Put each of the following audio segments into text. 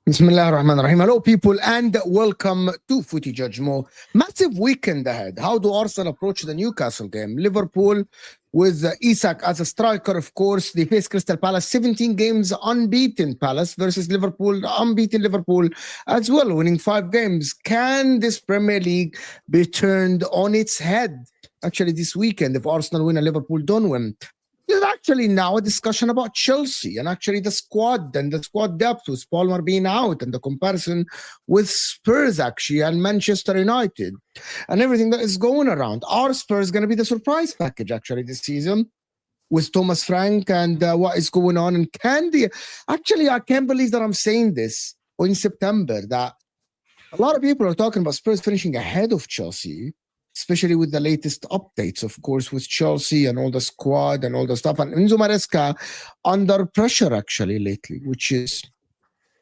Bismillah ar-Rahman ar-Rahim. Hello, people, and welcome to Footy Judge Mo. Massive weekend ahead. How do Arsenal approach the Newcastle game? Liverpool with Isak as a striker, of course. They face Crystal Palace, 17 games unbeaten Palace versus Liverpool, unbeaten Liverpool as well, winning 5 games. Can this Premier League be turned on its head? Actually, this weekend, if Arsenal win and Liverpool don't win. There's actually now a discussion about Chelsea and actually the squad and the squad depth with Palmer being out and the comparison with Spurs actually and Manchester United and everything that is going around. Are Spurs going to be the surprise package actually this season with Thomas Frank and what is going on? And can they actually, I can't believe that I'm saying this in September, that a lot of people are talking about Spurs finishing ahead of Chelsea, especially with the latest updates, of course, with Chelsea and all the squad and all the stuff. And Enzo Maresca under pressure, actually, lately, which is,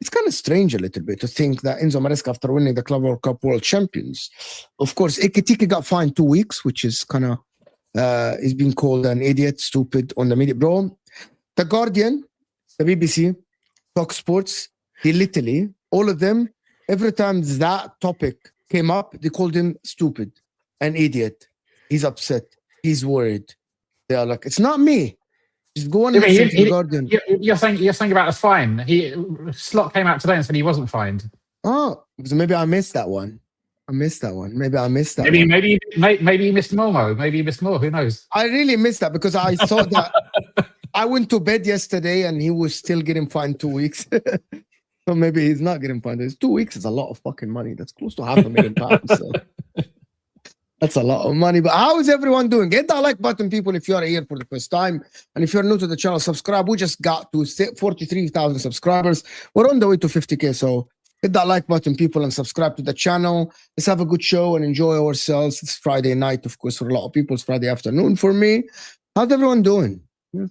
it's kind of strange a little bit to think that Enzo Maresca, after winning the Club World Cup World Champions, of course, Ekitike got fined 2 weeks, which is kind of, is being called an idiot, stupid on the media. Bro, The Guardian, the BBC, Fox Sports, he literally, all of them, every time that topic came up, they called him stupid. An idiot. He's upset. He's worried. They are like, it's not me. Just go on and listen to The Guardian. You're saying about the fine. Slot came out today and said he wasn't fined. Oh, so maybe I missed that one. Maybe I missed that. Maybe you missed more. Maybe you missed more. Who knows? I really missed that because I saw that. I went to bed yesterday and he was still getting fined 2 weeks. So maybe he's not getting fined. 2 weeks is a lot of fucking money. That's close to £500,000. So. That's a lot of money. But how is everyone doing? Hit that like button, people, if you're here for the first time. And if you're new to the channel, subscribe. We just got to 43,000 subscribers. We're on the way to 50K. So hit that like button, people, and subscribe to the channel. Let's have a good show and enjoy ourselves. It's Friday night, of course, for a lot of people. It's Friday afternoon for me. How's everyone doing?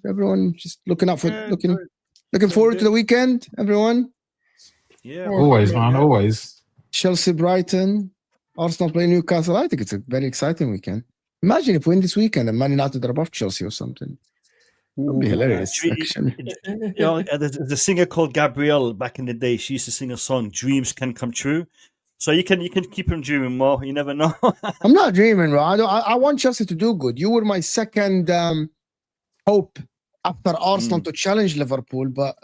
Everyone just looking forward to the weekend, everyone? Yeah. Always, man, always. Chelsea, Brighton. Arsenal playing Newcastle. I think it's a very exciting weekend. Imagine if we win this weekend and Man United are above Chelsea or something. That would be hilarious, actually. There's a singer called Gabrielle back in the day. She used to sing a song, Dreams Can Come True. So you can keep him dreaming more. You never know. I'm not dreaming, bro. I want Chelsea to do good. You were my second hope after Arsenal to challenge Liverpool, but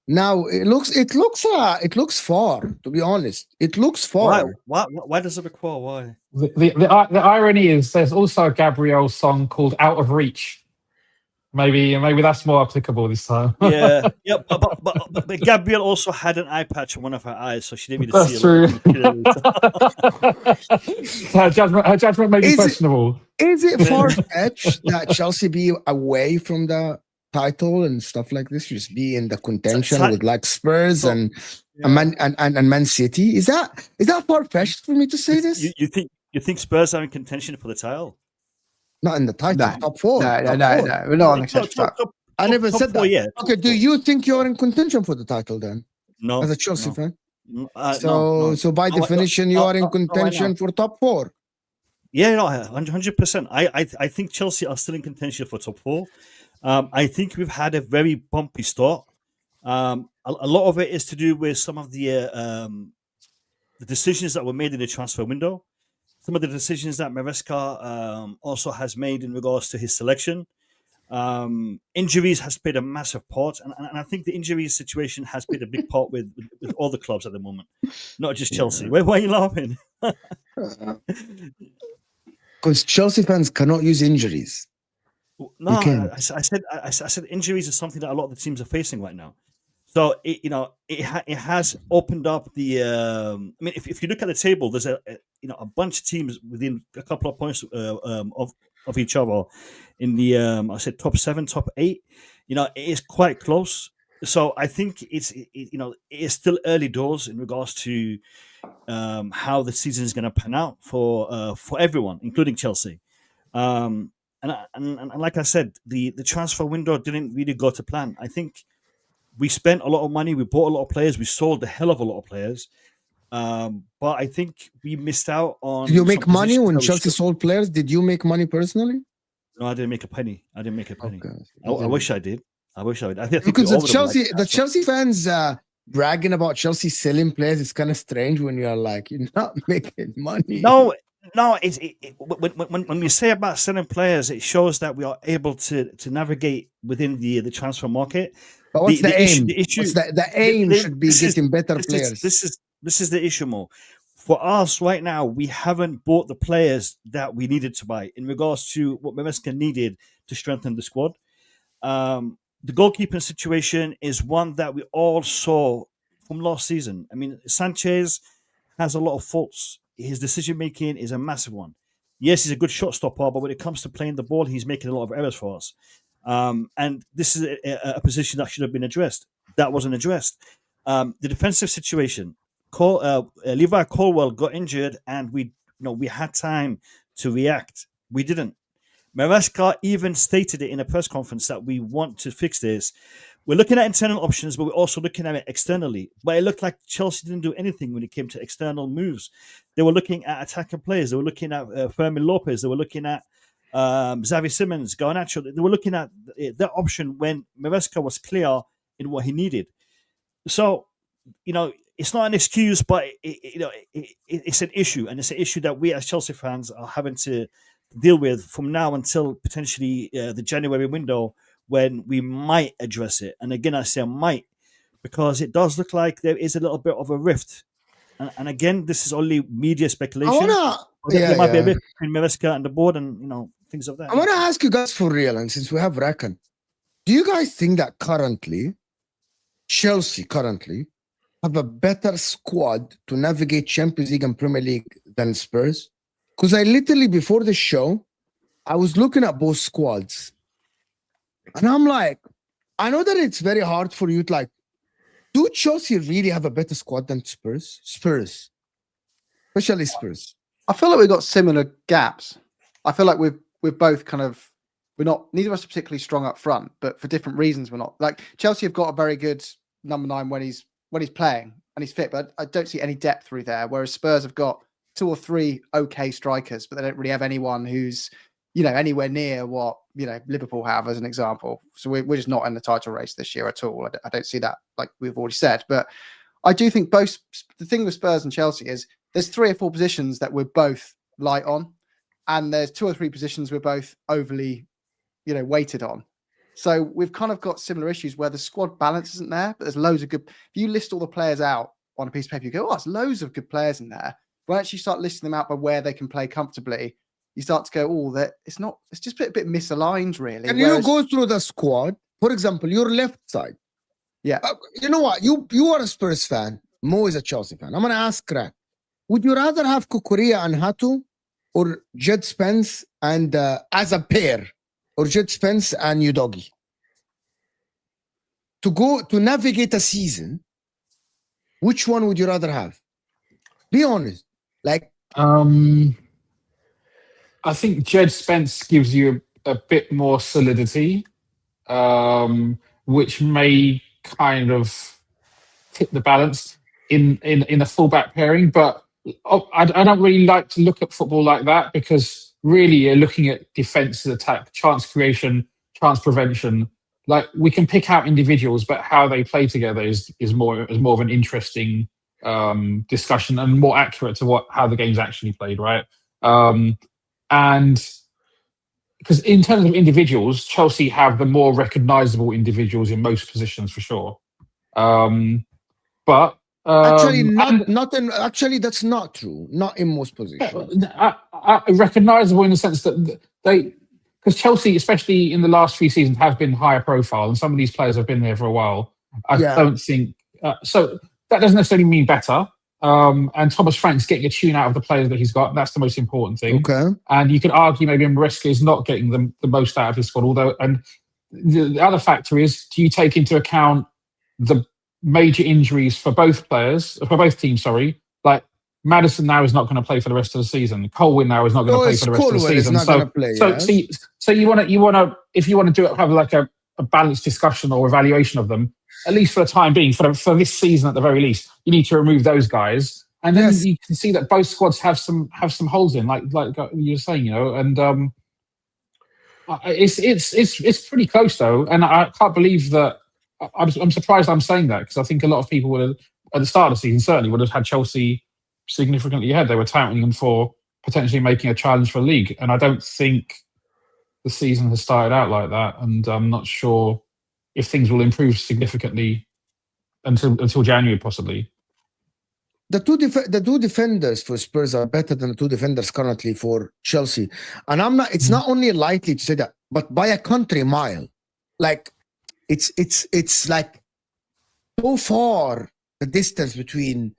now it looks far. To be honest, it looks far. Why does it look far? Why? The irony is there's also a Gabrielle song called Out of Reach. Maybe that's more applicable this time. Yeah, yeah, but Gabrielle also had an eye patch on one of her eyes, so she didn't really see That's a lot true. of things clearly. Her judgment may be Is it- questionable. Is it far-fetched that Chelsea be away from the title and stuff like this? Just be in the contention with like Spurs so- and Yeah. and Man City? Is that far-fetched for me to say this? You think Spurs are in contention for the title? Not in the title, No. top four. No, top four. we're not on the Top- top. top- I never top said four, that. yeah. Okay, do you think you're in contention for the title then, No, as a Chelsea no. fan? No. So by No, definition, you are in no, why contention not? for top four. Yeah, no, 100%. I think Chelsea are still in contention for top four. I think we've had a very bumpy start. A lot of it is to do with some of the decisions that were made in the transfer window. Some of the decisions that Maresca also has made in regards to his selection. Injuries has played a massive part, and I think the injuries situation has played a big part with all the clubs at the moment, not just Chelsea. Why are you laughing? Because Chelsea fans cannot use injuries. No, can't. I said injuries is something that a lot of the teams are facing right now. So it has opened up the. I mean, if you look at the table, there's a bunch of teams within a couple of points of each other in the I said top 7, top 8. It is quite close. So I think it is still early doors in regards to how the season is going to pan out for everyone, including Chelsea. And like I said, the transfer window didn't really go to plan. I think we spent a lot of money, we bought a lot of players, we sold a hell of a lot of players. But I think we missed out on. Did you make some money positions when that we Chelsea should- sold players? Did you make money personally? No, I didn't make a penny. I Okay. I wish I did. I think we Because all the would've liked the that. Chelsea fans bragging about Chelsea selling players is kind of strange when you're like, you're not making money. No, when we say about selling players, it shows that we are able to navigate within the transfer market. But what's the aim? The issue, The aim should be getting better players. This is the issue more. For us right now, we haven't bought the players that we needed to buy in regards to what Maresca needed to strengthen the squad. The goalkeeping situation is one that we all saw from last season. I mean, Sanchez has a lot of faults. His decision making is a massive one. Yes, he's a good shot stopper, but when it comes to playing the ball, he's making a lot of errors for us. And this is a position that should have been addressed. That wasn't addressed. The defensive situation. Levi Colwell got injured, and we had time to react. We didn't. Maresca even stated it in a press conference that we want to fix this. We're looking at internal options, but we're also looking at it externally. But it looked like Chelsea didn't do anything when it came to external moves. They were looking at attacking players. They were looking at Fermin Lopez. They were looking at Xavi Simons, Garnacho. They were looking at that option when Maresca was clear in what he needed. So, it's not an excuse, but it's an issue, and it's an issue that we as Chelsea fans are having to deal with from now until potentially the January window, when we might address it. And again, I say might, because it does look like there is a little bit of a rift. And again, this is only media speculation. There might be a rift between Maresca and the board, and things of that. I want to ask you guys for real, and since we have Rakan, do you guys think that Chelsea have a better squad to navigate Champions League and Premier League than Spurs? Because I literally, before the show, I was looking at both squads. And I'm like, I know that it's very hard for you to do Chelsea really have a better squad than Spurs? Especially Spurs. I feel like we've got similar gaps. I feel like we've both neither of us are particularly strong up front, but for different reasons we're not. Like Chelsea have got a very good number 9 when he's playing and he's fit, but I don't see any depth through there. Whereas Spurs have got 2 or 3 okay strikers, but they don't really have anyone who's anywhere near what Liverpool have, as an example. So we're just not in the title race this year at all. I don't see that, like we've already said. But I do think both. The thing with Spurs and Chelsea is there's 3 or 4 positions that we're both light on, and there's 2 or 3 positions we're both overly, weighted on. So we've kind of got similar issues where the squad balance isn't there, but there's loads of good. If you list all the players out on a piece of paper, you go, "Oh, there's loads of good players in there." Why don't you start listing them out by where they can play comfortably you start to go, oh, that it's not. It's just a bit misaligned, really. And you go through the squad. For example, your left side. Yeah. You know what? You are a Spurs fan. Mo is a Chelsea fan. I'm going to ask Crack. Would you rather have Kukurea and Hatu or Jed Spence and as a pair, or Jed Spence and Udogi? To navigate a season, which one would you rather have? Be honest. Like, I think Jed Spence gives you a bit more solidity, which may kind of tip the balance in a fullback pairing. But I don't really like to look at football like that, because really you're looking at defense, attack, chance creation, chance prevention. Like, we can pick out individuals, but how they play together is more of an interesting discussion and more accurate to how the game's actually played, right? And because in terms of individuals, Chelsea have the more recognisable individuals in most positions for sure. But actually, that's not true. Not in most positions. Recognisable in the sense that because Chelsea, especially in the last few seasons, have been higher profile, and some of these players have been there for a while. I don't think so. That doesn't necessarily mean better. And Thomas Frank's getting a tune out of the players that he's got. That's the most important thing. Okay. And you could argue maybe Maresca is not getting the most out of his squad. Although, and the other factor is, do you take into account the major injuries for both teams? Sorry, like Maddison now is not going to play for the rest of the season. Colwyn now is not going to play for the rest of the season. So you want to if you want to have like a balanced discussion or evaluation of them, at least for the time being, for this season at the very least, you need to remove those guys, and then you can see that both squads have some holes in, like you were saying, and it's pretty close though, and I can't believe that. I'm surprised I'm saying that, because I think a lot of people would have, at the start of the season, certainly would have had Chelsea significantly ahead. They were touting them for potentially making a challenge for the league, and I don't think the season has started out like that, and I'm not sure if things will improve significantly until January, possibly. The two defenders for Spurs are better than the two defenders currently for Chelsea, and it's not only likely to say that, but by a country mile. Like, it's like so far the distance between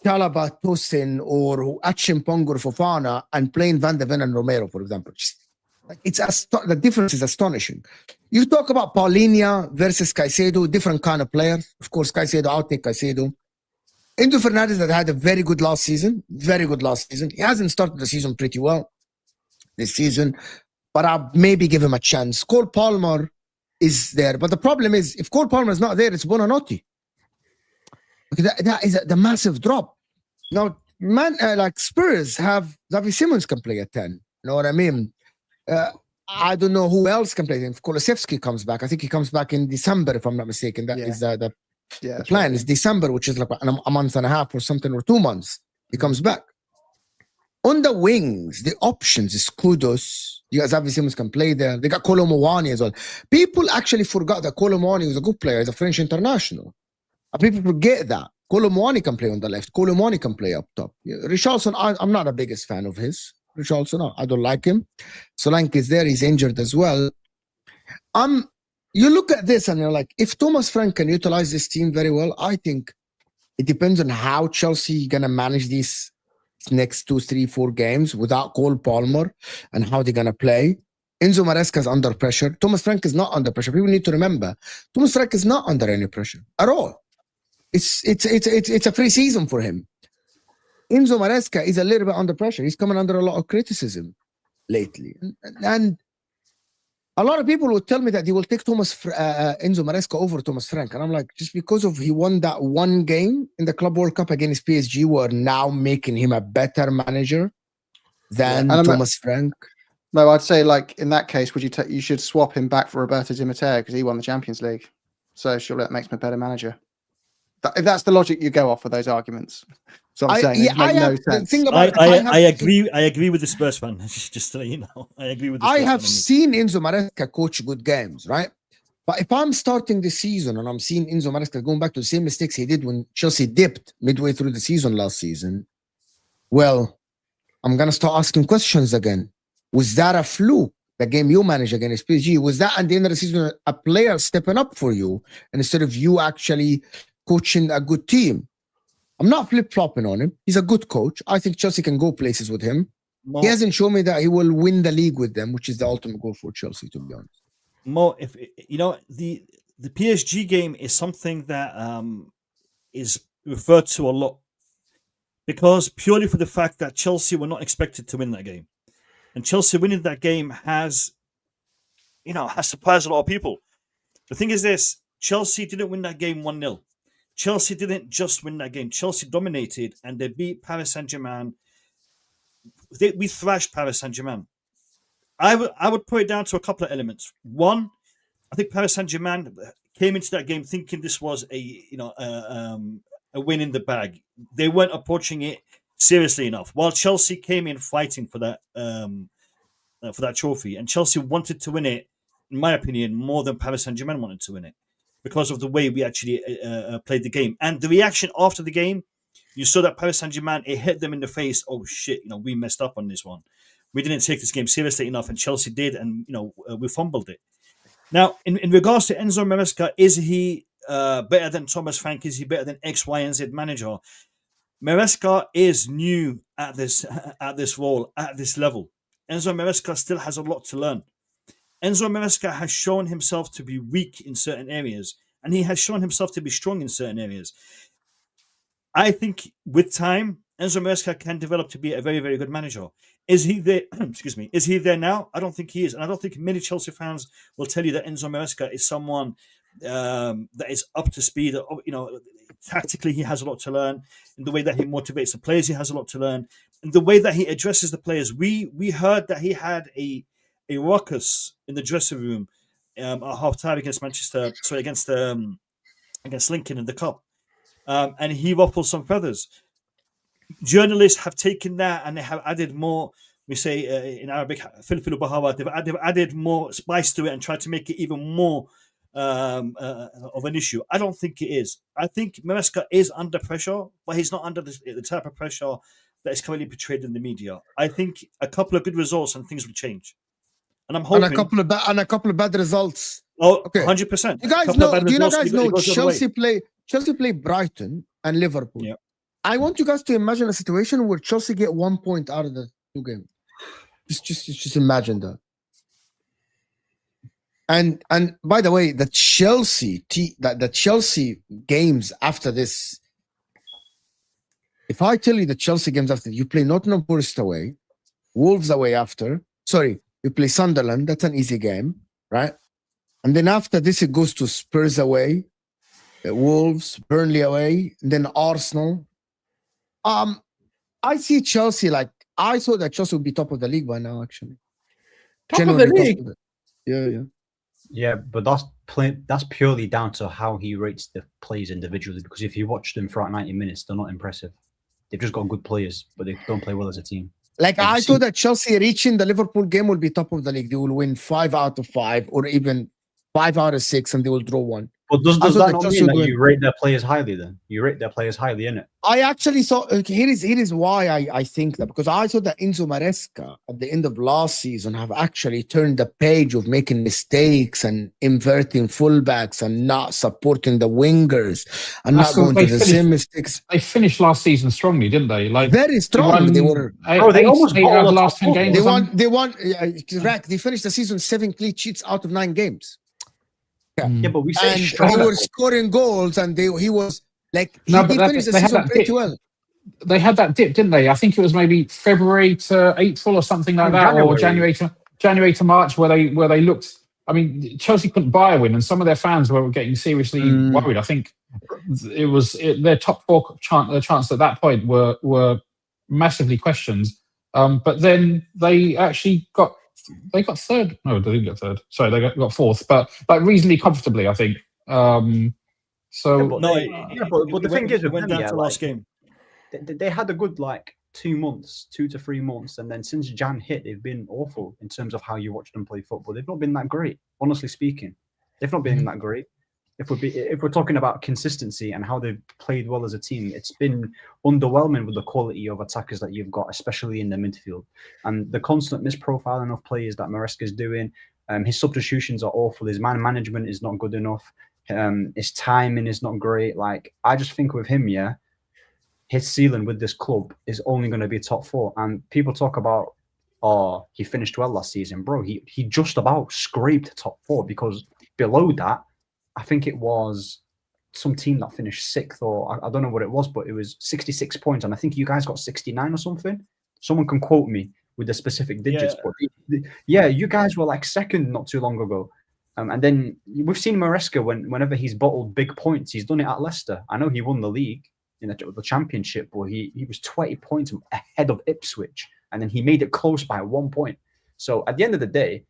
Chalaba, Tosin, or Achimpong or Fofana and playing Van de Ven and Romero, for example. Like, the difference is astonishing. You talk about Paulinho versus Caicedo, different kind of player. Of course, Caicedo, I'll take Caicedo. Enzo Fernandez had a very good last season. He hasn't started the season pretty well this season, but I'll maybe give him a chance. Cole Palmer is there, but the problem is, if Cole Palmer is not there, it's Buonanotte. That is the massive drop. Now, like Spurs have Xavi Simons can play at 10. You know what I mean? I don't know who else can play. If Kulusevski comes back, I think he comes back in December, if I'm not mistaken. That is the plan. Is December, which is like a month and a half or something, or 2 months. He comes back. On the wings, the options is Kudus. You guys, Xavi Simons can play there. They got Kolo Muani as well. People actually forgot that Kolo Muani was a good player. He's a French international. People forget that. Kolo Muani can play on the left. Kolo Muani can play up top. Richarlison, I'm not the biggest fan of his. Richarlison, I don't like him. Solanke is there. He's injured as well. You look at this and you're like, if Thomas Frank can utilize this team very well, I think it depends on how Chelsea going to manage these next 2, 3, 4 games without Cole Palmer and how they're going to play. Enzo Maresca is under pressure. Thomas Frank is not under pressure. People need to remember, Thomas Frank is not under any pressure at all. It's a free season for him. Enzo Maresca is a little bit under pressure. He's coming under a lot of criticism lately. And a lot of people would tell me that they will take Enzo Maresca over Thomas Frank. And I'm like, just because he won that one game in the Club World Cup against PSG, we're now making him a better manager than Thomas Frank. No, I'd say, like, in that case, you should swap him back for Roberto Di Matteo, because he won the Champions League. So surely that makes him a better manager. If that's the logic you go off for those arguments. So I'm saying it makes no sense. I agree with the Spurs fan. Just so you know, I agree with the Spurs I have seen Enzo Maresca coach good games, right? But if I'm starting the season and I'm seeing Enzo Maresca going back to the same mistakes he did when Chelsea dipped midway through the season last season, well, I'm going to start asking questions again. Was that a fluke? The game you managed against PSG, was that at the end of the season a player stepping up for you instead of you actually coaching a good team? I'm not flip-flopping on him. He's a good coach. I think Chelsea can go places with him. Mo, He hasn't shown me that he will win the league with them, which is the ultimate goal for Chelsea, to be honest. Mo, if you know the PSG game is something that is referred to a lot because purely for the fact that Chelsea were not expected to win that game, and Chelsea winning that game has surprised a lot of people. The thing is this: Chelsea didn't win that game 1-0. Chelsea didn't just win that game. Chelsea dominated and they beat Paris Saint-Germain. We thrashed Paris Saint-Germain. I would put it down to a couple of elements. One, I think Paris Saint-Germain came into that game thinking this was a win in the bag. They weren't approaching it seriously enough. While Chelsea came in fighting for that trophy, and Chelsea wanted to win it, in my opinion, more than Paris Saint-Germain wanted to win it because of the way we actually played the game and the reaction after the game. You saw that Paris Saint-Germain, it hit them in the face. Oh shit! We messed up on this one. We didn't take this game seriously enough, and Chelsea did, and we fumbled it. Now, in regards to Enzo Maresca, is he better than Thomas Frank? Is he better than X, Y, and Z manager? Maresca is new at this role, at this level. Enzo Maresca still has a lot to learn. Enzo Maresca has shown himself to be weak in certain areas, and he has shown himself to be strong in certain areas. I think with time, Enzo Maresca can develop to be a very, very good manager. Is he there? Excuse me. Is he there now? I don't think he is, and I don't think many Chelsea fans will tell you that Enzo Maresca is someone that is up to speed. Tactically, he has a lot to learn. In the way that he motivates the players, he has a lot to learn. In the way that he addresses the players, we heard that he had a ruckus in the dressing room at half time against against Lincoln in the cup, and he ruffled some feathers. Journalists have taken that and they have added more. We say in Arabic, they've added more spice to it and tried to make it even more of an issue. I don't think it is. I think Maresca is under pressure, but he's not under the type of pressure that is currently portrayed in the media. I think a couple of good results and things will change. And I'm hoping And a couple of bad results. Oh, Okay. 100%. You guys know? Do you guys know Chelsea play Brighton and Liverpool? Yeah. I want you guys to imagine a situation where Chelsea get 1 point out of the two games. Just imagine that. And by the way, the Chelsea games after this. If I tell you the Chelsea games after, you play Nottingham Forest away, Wolves away after. Sorry, you play Sunderland. That's an easy game, right? And then after this, it goes to Spurs away, Wolves, Burnley away, and then Arsenal. I see Chelsea I thought that Chelsea would be top of the league by now, actually. Top of the league? Yeah. Yeah, but that's purely down to how he rates the players individually. Because if you watch them throughout 90 minutes, they're not impressive. They've just got good players, but they don't play well as a team. I thought that Chelsea reaching the Liverpool game will be top of the league. They will win 5 out of 5 or even 5 out of 6 and they will draw 1. But does that not mean that you rate their players highly then? You rate their players highly, innit? I actually thought, here is why I think that, because I thought that Enzo Maresca at the end of last season have actually turned the page of making mistakes and inverting fullbacks and not supporting the wingers and not going to the same mistakes. They finished last season strongly, didn't they? Very strong. They were. They almost got all the last 10 games. They won. Correct. They finished the season 7 clean sheets out of 9 games. Yeah, but we said they were scoring goals, and he was he finished the season pretty well. They had that dip, didn't they? I think it was maybe February to April or something like that, or January to March, where they looked. I mean, Chelsea couldn't buy a win, and some of their fans were getting seriously worried. I think it was their top 4 chance at that point were massively questioned. But then they actually got. They got 3rd. No, they didn't get 3rd. Sorry, they got 4th, but reasonably comfortably, I think. But the thing is, went down to last game. They had a good 2 to 3 months, and then since Jan hit, they've been awful in terms of how you watch them play football. They've not been that great, honestly speaking. They've not been that great. if we're talking about consistency and how they've played well as a team, it's been underwhelming with the quality of attackers that you've got, especially in the midfield, and the constant misprofiling of players that Maresca is doing. His substitutions are awful. His man management is not good enough. His timing is not great. Like, I just think with him, his ceiling with this club is only going to be top 4. And people talk about, oh, he finished well last season, bro. He just about scraped top 4, because below that, I think it was some team that finished 6th, or I don't know what it was, but it was 66 points, and I think you guys got 69 or something. Someone can quote me with the specific digits, but you guys were like 2nd not too long ago. And then we've seen Maresca whenever he's bottled big points, he's done it at Leicester. I know he won the league in the championship, but he was 20 points ahead of Ipswich, and then he made it close by 1 point. So at the end of the day,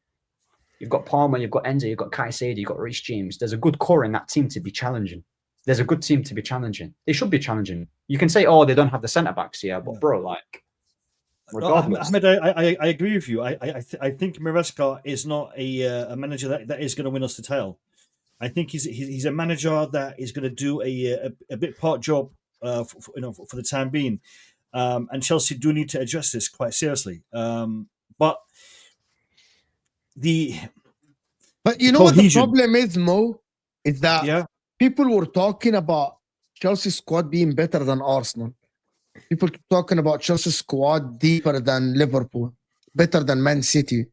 you've got Palmer, you've got Enzo, you've got Caicedo, you've got Reece James. There's a good core in that team to be challenging. There's a good team to be challenging. They should be challenging. You can say, oh, they don't have the centre backs here, but bro, like, regardless. Ahmed, I agree with you. I think Maresca is not a manager that is going to win us the title. I think he's a manager that is going to do a bit part job for the time being, and Chelsea do need to address this quite seriously. But you know what the problem is, Mo, is that people were talking about Chelsea's squad being better than Arsenal. People keep talking about Chelsea's squad deeper than Liverpool, better than Man City.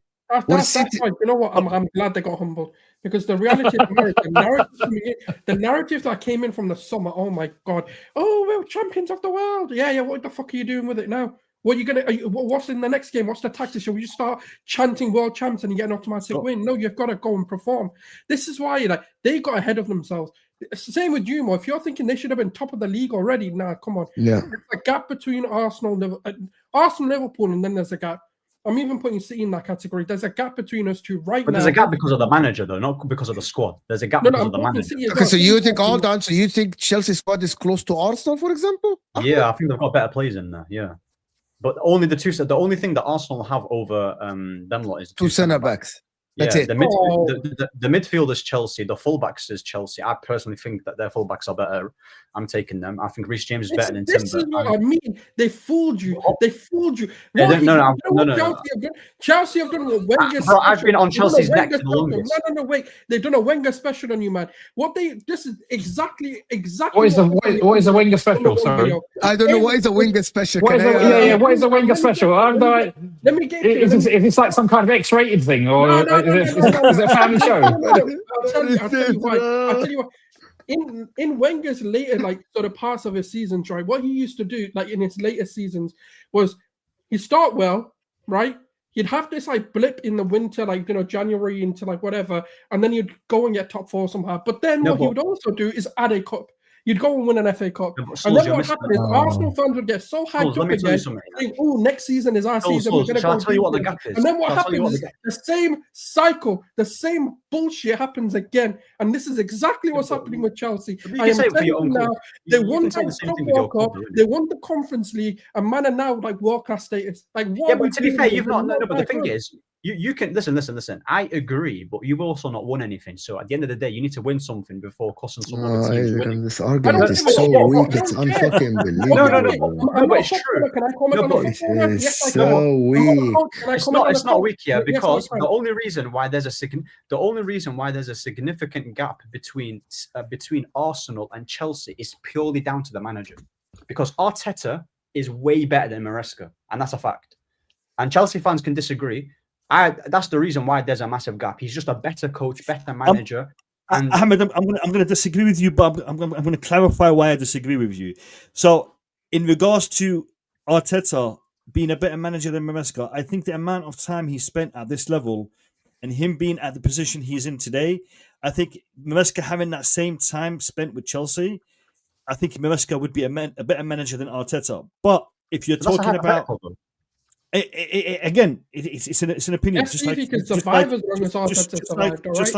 That's fine. You know what? I'm glad they got humbled, because the reality of the narrative that came in from the summer, oh my God, oh, we're champions of the world. Yeah, what the fuck are you doing with it now? What are you gonna? What's in the next game? What's the tactics? Shall we just start chanting world champs and you get an automatic win? No, you've got to go and perform. This is why they got ahead of themselves. It's the same with you, Mo. If you're thinking they should have been top of the league already, come on. Yeah. There's a gap between Arsenal, Liverpool, and then there's a gap. I'm even putting City in that category. There's a gap between us two right now. But there's a gap because of the manager, though, not because of the squad. There's a gap because of the manager. Okay, so you think so you think Chelsea's squad is close to Arsenal, for example? Yeah, I think they've got better players in there. Yeah, but only the only thing that Arsenal have over them lot is two centre backs. That's it. The midfield is Chelsea. The fullbacks is Chelsea. I personally think that their fullbacks are better. I'm taking them. I think Reece James is better than Timber. This is what I mean. They fooled you. They fooled you. No. Chelsea have done a Wenger special. I've been on Chelsea's neck for the longest. No, wait. They've done a Wenger special on you, man. This is exactly. What is a Wenger special? Sorry, I don't know what is a Wenger special. What is a Wenger special? Let me get it. Is this like some kind of X-rated thing, or is it a family show? I'll tell you why. In Wenger's later, sort of parts of his seasons, right? What he used to do, in his later seasons, was he'd start well, right? He'd have this blip in the winter, January into whatever, and then he'd go and get top 4 somehow. But then what he would also do is add a cup. You'd go and win an FA Cup. And then what happened is Arsenal fans would get so hyped up again, saying, oh, next season is our season. We're going to go. I'll tell you what the gap is. And then what happens is the same cycle, the same bullshit happens again. And this is exactly what's happening with Chelsea. I am telling you now, they won the World Cup, they won the Conference League, and man are now world-class status. But to be fair, you've not. No, but the thing is, you can listen. I agree, but you've also not won anything. So at the end of the day, you need to win something before cussing some other teams winning. This argument is so weak. It's unfucking believable. No, but it's true. It's so weak. It's not weak here, because the only reason why there's a significant gap between Arsenal and Chelsea is purely down to the manager, because Arteta is way better than Maresca, and that's a fact. And Chelsea fans can disagree. That's the reason why there's a massive gap. He's just a better coach, better manager. Ahmed, I'm going to disagree with you, but I'm going to clarify why I disagree with you. So, in regards to Arteta being a better manager than Maresca, I think the amount of time he spent at this level and him being at the position he's in today, I think Maresca having that same time spent with Chelsea, I think Maresca would be a better manager than Arteta. But if you're talking about... Again, it's an opinion. Just like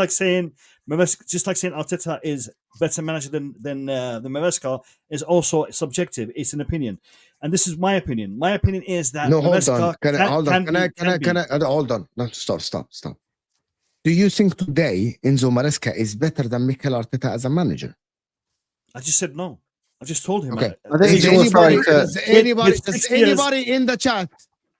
saying Arteta is better manager than Maresca is also subjective. It's an opinion, and this is my opinion. My opinion is that hold on. Can I hold on? No, stop. do you think today Enzo Maresca is better than Mikel Arteta as a manager? I just said no. I just told him. Okay. I think he's referring to. Does anybody in the chat,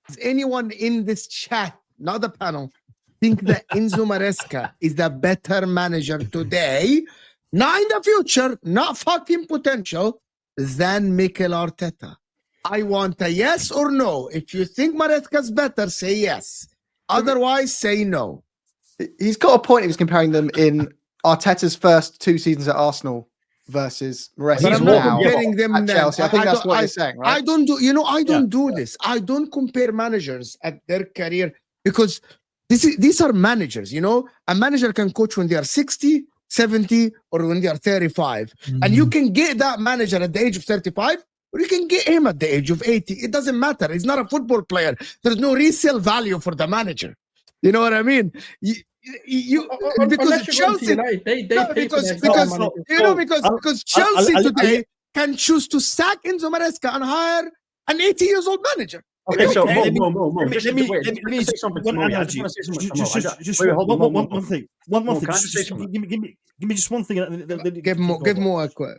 does anyone in this chat, not the panel, think that Enzo Maresca is the better manager today, not in the future, not fucking potential, than Mikel Arteta? I want a yes or no. If you think Maresca's better, say yes. Otherwise, say no. He's got a point. He was comparing them in Arteta's first 2 seasons at Arsenal versus Maresca. But I'm now not comparing them at Chelsea. I think that's what I, you're saying, right? I don't do, I don't do this. I don't compare managers at their career because these are managers, A manager can coach when they are 60, 70, or when they are 35. And you can get that manager at the age of 35, or you can get him at the age of 80. It doesn't matter. He's not a football player. There's no resale value for the manager. You know what I mean? Because Chelsea, because Chelsea today can choose to sack Enzo Maresca and hire an 80-year-old manager. Okay, so let me say something. One analogy. Just one thing. One thing. Give me just one thing. Give more.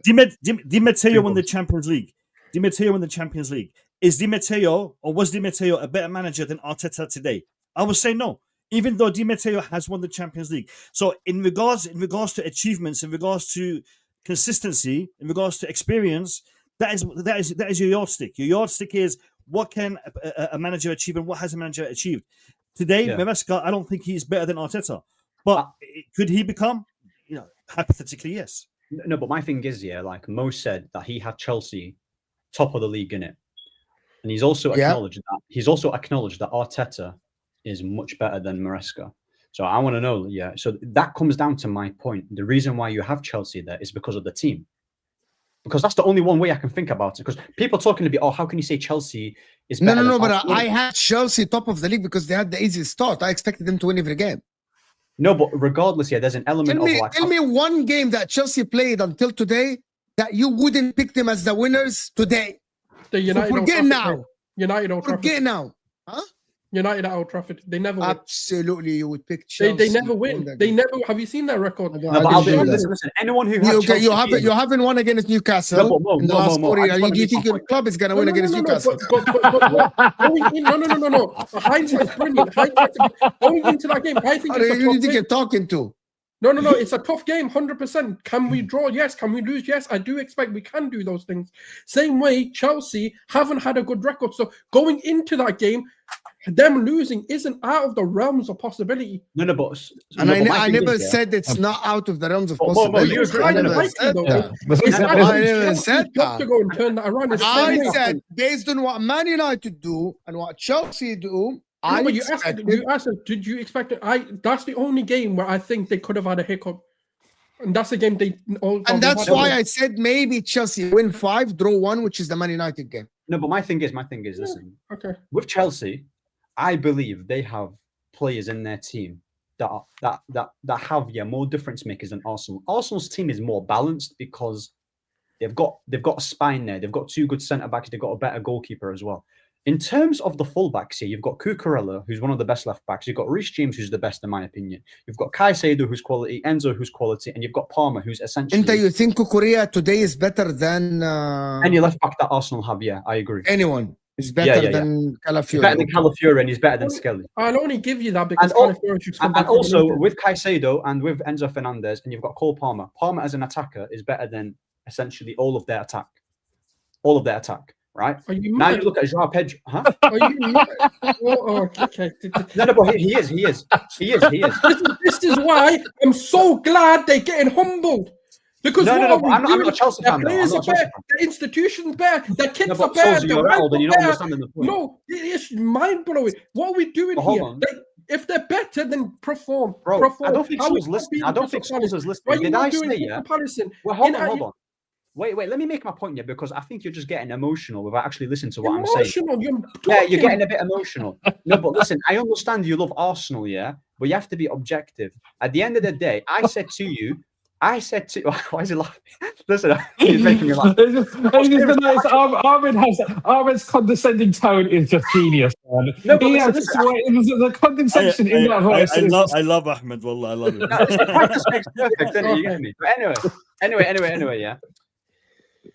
Di Matteo won the Champions League. Di Matteo won the Champions League. Is Di Matteo or was Di Matteo a better manager than Arteta today? I would say no. Even though Di Matteo has won the Champions League. So in regards to achievements, in regards to consistency, in regards to experience, that is your yardstick. Your yardstick is what can a manager achieve and what has a manager achieved. Today, Maresca, I don't think he's better than Arteta. But could he become? Hypothetically, yes. No, but my thing is, like Mo said, that he had Chelsea top of the league in it. And he's also acknowledged that Arteta is much better than Maresca. So I want to know, so that comes down to my point. The reason why you have Chelsea there is because of the team. Because that's the only one way I can think about it. Because people talking to me, how can you say Chelsea is better? No, but I had Chelsea top of the league because they had the easiest start. I expected them to win every game. No, but regardless, there's an element of tell me one game that Chelsea played until today that you wouldn't pick them as the winners today. The United forget now. United Old Trafford. Forget now. Huh? United at Old Trafford. They never win. Absolutely, you would pick Chelsea. They never win. They never. Have you seen their record? No, but I'll be honest. Listen, anyone who has Chelsea, you haven't won against Newcastle. No, in the last 4 years. Do you think your club is going to win against Newcastle? No. Hindsight's brilliant. Going into that game, I think it's a tough you think game. you're talking to? No. It's a tough game, 100%. Can we draw? Yes. Can we lose? Yes. I do expect we can do those things. Same way, Chelsea haven't had a good record. So going into that game, them losing isn't out of the realms of possibility. No, but I never said it's not out of the realms of possibility. I never said that. To go and turn that around. I said based on what Man United do and what Chelsea do. You asked, did you expect it? That's the only game where I think they could have had a hiccup. And that's the game and that's why I said maybe Chelsea win 5, draw 1, which is the Man United game. No, but my thing is, listen. Okay. With Chelsea, I believe they have players in their team that have more difference makers than Arsenal. Arsenal's team is more balanced because they've got a spine there. They've got 2 good centre backs. They've got a better goalkeeper as well. In terms of the fullbacks here, you've got Cucurella, who's one of the best left backs. You've got Reece James, who's the best in my opinion. You've got Caicedo, who's quality. Enzo, who's quality, and you've got Palmer, who's essentially. Inter, you think Cucurella today is better than any left back that Arsenal have? Yeah, I agree. Anyone is better than Calafiori. He's better than Calafiori, and he's better than Skelly. I'll only give you that because Calafiori should come back. And also with Caicedo and with Enzo Fernandez, and you've got Cole Palmer. Palmer as an attacker is better than essentially all of their attack. Right? Now you look at Joao Pedro, huh? Are you mad? Okay. No, but he is. This is why I'm so glad they're getting humbled. Because I'm not a Chelsea fan. Players are better, the institution's better, the kids are better. You're old and you're not understanding the point. No, it's mind blowing. What are we doing here? If they're better, then perform. Bro, I don't think Scholes listening. Did I say Well, hold on. Wait, let me make my point here because I think you're just getting emotional without actually listening to what I'm saying. You're getting a bit emotional. No, but listen, I understand you love Arsenal, but you have to be objective. At the end of the day, I said to you, I said to why is he laughing? Listen, he's making me laugh. Armin's condescending tone is just genius, man. No, but He has listen, the condescension in that voice. I love Ahmed. Wallah, I love him. No, listen, practice makes perfect, doesn't it? You get me? But anyway, yeah.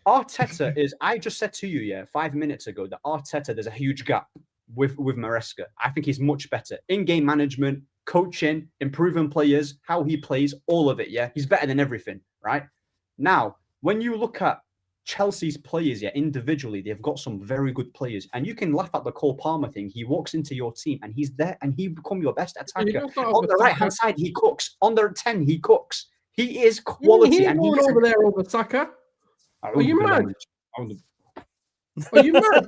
Arteta is. I just said to you, 5 minutes ago, that Arteta, there's a huge gap with Maresca. I think he's much better in game management, coaching, improving players, how he plays, all of it. Yeah, he's better than everything. Right now, when you look at Chelsea's players, individually, they've got some very good players, and you can laugh at the Cole Palmer thing. He walks into your team, and he's there, and he become your best attacker. On the right hand side, he cooks. On the 10, he cooks. He is quality. He's going over there over Saka. Are you mad? Are you mad?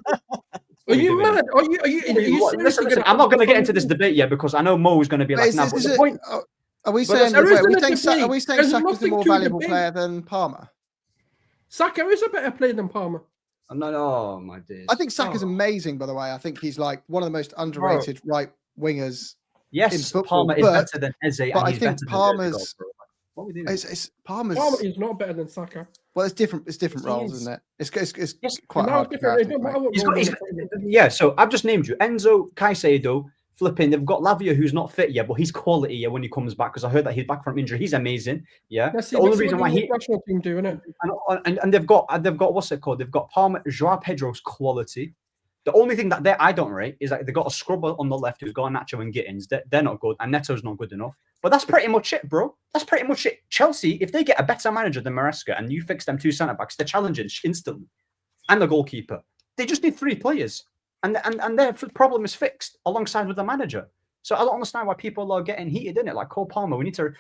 Are you mad? Are you listen, I'm not going to get into this debate yet because I know Mo is going to be like, are we saying Saka's a more valuable player than Palmer? Saka is a better player than Palmer. No, my dear. I think Saka's amazing, by the way. I think he's like one of the most underrated right wingers. Yes, in football, Palmer is better than Eze. But I think Palmer's. Palmer's. Palmer is not better than Saka. Well, it's different. It's different roles, isn't it? It's quite No, hard. So I've just named you Enzo, Caicedo, flipping. They've got Lavia, who's not fit yet, but he's quality when he comes back because I heard that he's back from injury. He's amazing. Yeah, the only reason why national team doing it. And they've got what's it called? They've got Palmer, Joao Pedro's quality. The only thing that I don't rate is that they got a scrubber on the left who's got Nacho and Gittins. They're not good, and Neto's not good enough. But that's pretty much it, bro. That's pretty much it. Chelsea, if they get a better manager than Maresca and you fix them 2 centre-backs, they're challenging instantly. And the goalkeeper. They just need 3 players. And their problem is fixed alongside with the manager. So I don't understand why people are getting heated in it. Like Cole Palmer, we need to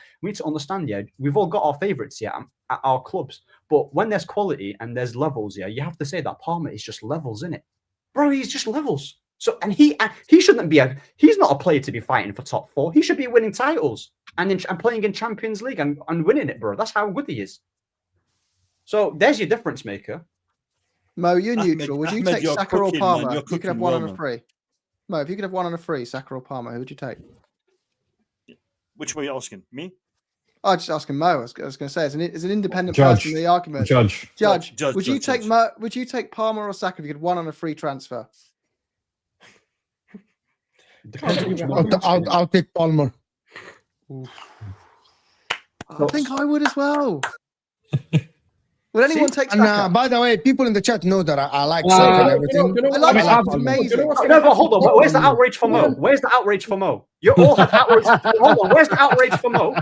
understand, we've all got our favourites at our clubs. But when there's quality and there's levels, you have to say that Palmer is just levels, innit? Bro, he's just levels. So, and he shouldn't be he's not a player to be fighting for top 4. He should be winning titles and playing in Champions League and winning it, bro. That's how good he is. So there's your difference maker. Mo, you're neutral. Would you take Saka or Palmer? You could have one on a free. Mo, if you could have one on a free, Saka or Palmer, who would you take? Which one are you asking? Me? I'm just asking Mo. I was going to say, as an independent Judge. person in the argument. Judge. Would you take Palmer or Saka if you could one on a free transfer? I'll take Palmer. I think I would as well. Would anyone take Saka? By the way, people in the chat know that I like Saka and everything. I like Saka. It's amazing. No, but hold on. Where's the outrage for Mo? Where's the outrage for Mo? You all had outrage. Hold on. Where's the outrage for Mo?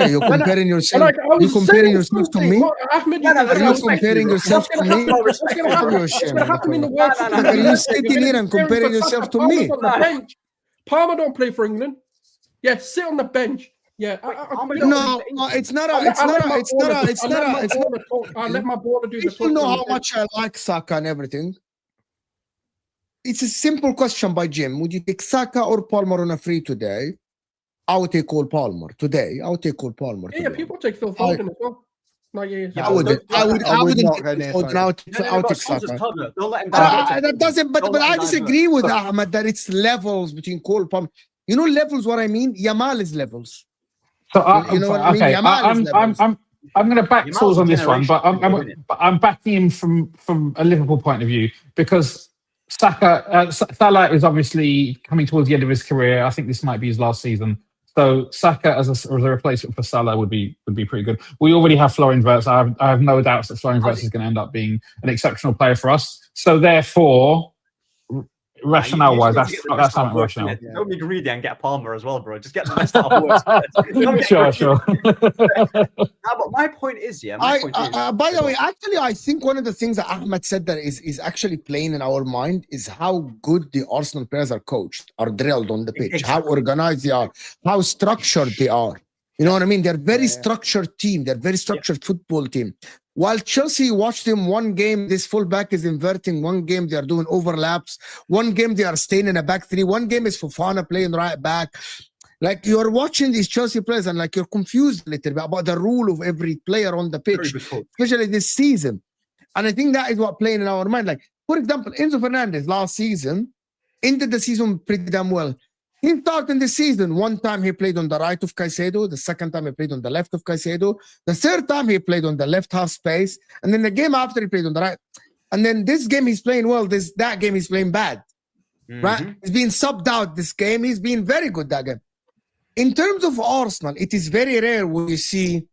You're comparing yourself. You're comparing yourself to me. Are you comparing yourself to me? What's going to happen in the World Cup? Are you sitting here and comparing yourself to me? Palmer don't play for England. Yeah, sit on the bench. Yeah, no, it's not. I'll let my baller do the talking. You know how much I like Saka and everything. It's a simple question by Jim. Would you take Saka or Palmer on a free today? I would take Cole Palmer today. I would take Cole Palmer. Yeah, people take Phil Foden as well. I wouldn't take Foden. I would take Saka. That doesn't. But I disagree with Ahmed that it's levels between Cole Palmer. You know levels. What I mean? Yamal is levels. So you know what I mean? I'm going to back Saul's on this one, but I'm backing him from a Liverpool point of view because Salah is obviously coming towards the end of his career. I think this might be his last season. So Saka as a replacement for Salah would be pretty good. We already have Florian Wirtz. I have no doubts that Florian Wirtz is going to end up being an exceptional player for us. So therefore, rationale-wise, that's not rationale. Don't be greedy and get a Palmer as well, bro. Just get the best out of Wirtz. Sure. But my point is, by the way, actually, I think one of the things that Ahmed said that is actually playing in our mind is how good the Arsenal players are coached, are drilled on the pitch, how organized they are, how structured they are. You know what I mean? They're very structured team. They're very structured football team. While Chelsea watched them one game, this fullback is inverting. One game they are doing overlaps. One game they are staying in a back 3. One game is Fofana playing right back. Like you're watching these Chelsea players and like you're confused a little bit about the rule of every player on the pitch, especially this season. And I think that is what playing in our mind. Like, for example, Enzo Fernandez last season ended the season pretty damn well. He started the season. One time he played on the right of Caicedo. The second time he played on the left of Caicedo. The third time he played on the left half space. And then the game after he played on the right. And then this game he's playing well. That game he's playing bad. Right? He's been subbed out this game. He's been very good that game. In terms of Arsenal, it is very rare when you see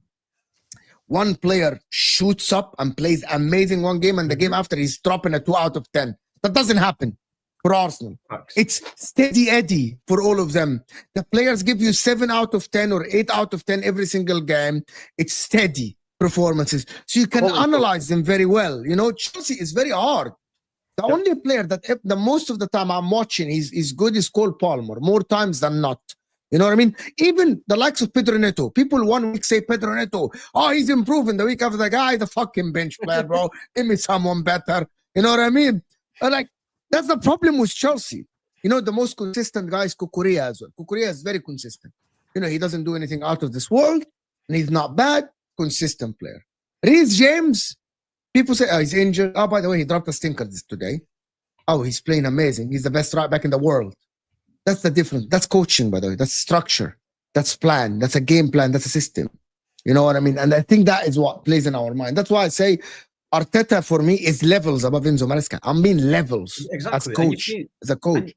one player shoots up and plays amazing one game, and the game after he's dropping a 2 out of 10. That doesn't happen for Arsenal. It's steady Eddie for all of them. The players give you 7 out of 10 or 8 out of 10 every single game. It's steady performances. So you can analyze them very well. You know, Chelsea is very hard. The only player that the most of the time I'm watching is good is Cole Palmer, more times than not. You know what I mean? Even the likes of Pedro Neto. People 1 week say Pedro Neto, oh, he's improving. The week after, the guy, the fucking bench player, bro. Give me someone better. You know what I mean? Like, that's the problem with Chelsea. You know, the most consistent guy is Kukurea as well. Kukurea is very consistent. You know, he doesn't do anything out of this world, and he's not bad. Consistent player. Reece James, people say, oh, he's injured. Oh, by the way, he dropped a stinker today. Oh, he's playing amazing. He's the best right back in the world. That's the difference. That's coaching, by the way. That's structure. That's plan. That's a game plan. That's a system. You know what I mean? And I think that is what plays in our mind. That's why I say Arteta for me is levels above Enzo Maresca. I mean levels as coach, as a coach.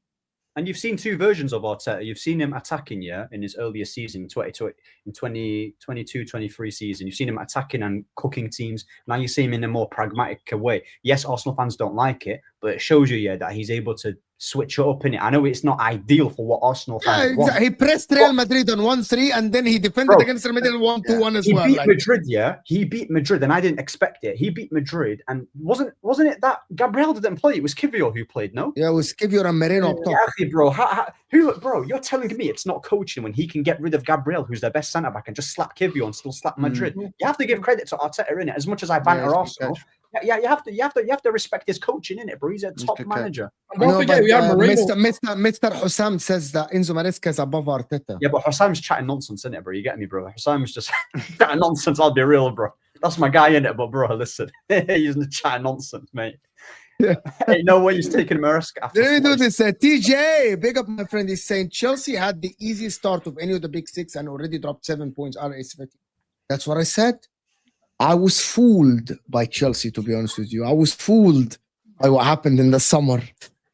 And you've seen 2 versions of Arteta. You've seen him attacking, in his earlier season, in 2022-23 season. You've seen him attacking and cooking teams. Now you see him in a more pragmatic way. Yes, Arsenal fans don't like it, but it shows you, that he's able to switch it up in it. I know it's not ideal for what Arsenal fans want. He pressed Real Madrid on 1-3 and then he defended against Real Madrid 1-2-1 as well. He beat Madrid, He beat Madrid and I didn't expect it. He beat Madrid and wasn't it that Gabriel didn't play? It was Kivior who played, no? Yeah, it was Kivior and Moreno up top. Yeah, bro, you're telling me it's not coaching when he can get rid of Gabriel, who's their best centre-back, and just slap Kivior and still slap Madrid. You have to give credit to Arteta, innit? As much as I banter Arsenal. Yeah, you have to respect his coaching, innit, bro? He's a top manager. Don't forget, we have Moreno. Mr. Hussam says that Enzo Maresca is above Arteta. Yeah, but Hussam's chatting nonsense, innit, bro? You get me, bro? Hussam's just chatting nonsense. I'll be real, bro. That's my guy, innit? But bro, listen, he's chatting nonsense, mate. Yeah. Hey, no way he's taking Maresca. Let me do this. TJ, big up, my friend. He's saying Chelsea had the easiest start of any of the big 6 and already dropped 7 points. That's what I said. I was fooled by Chelsea, to be honest with you. I was fooled by what happened in the summer.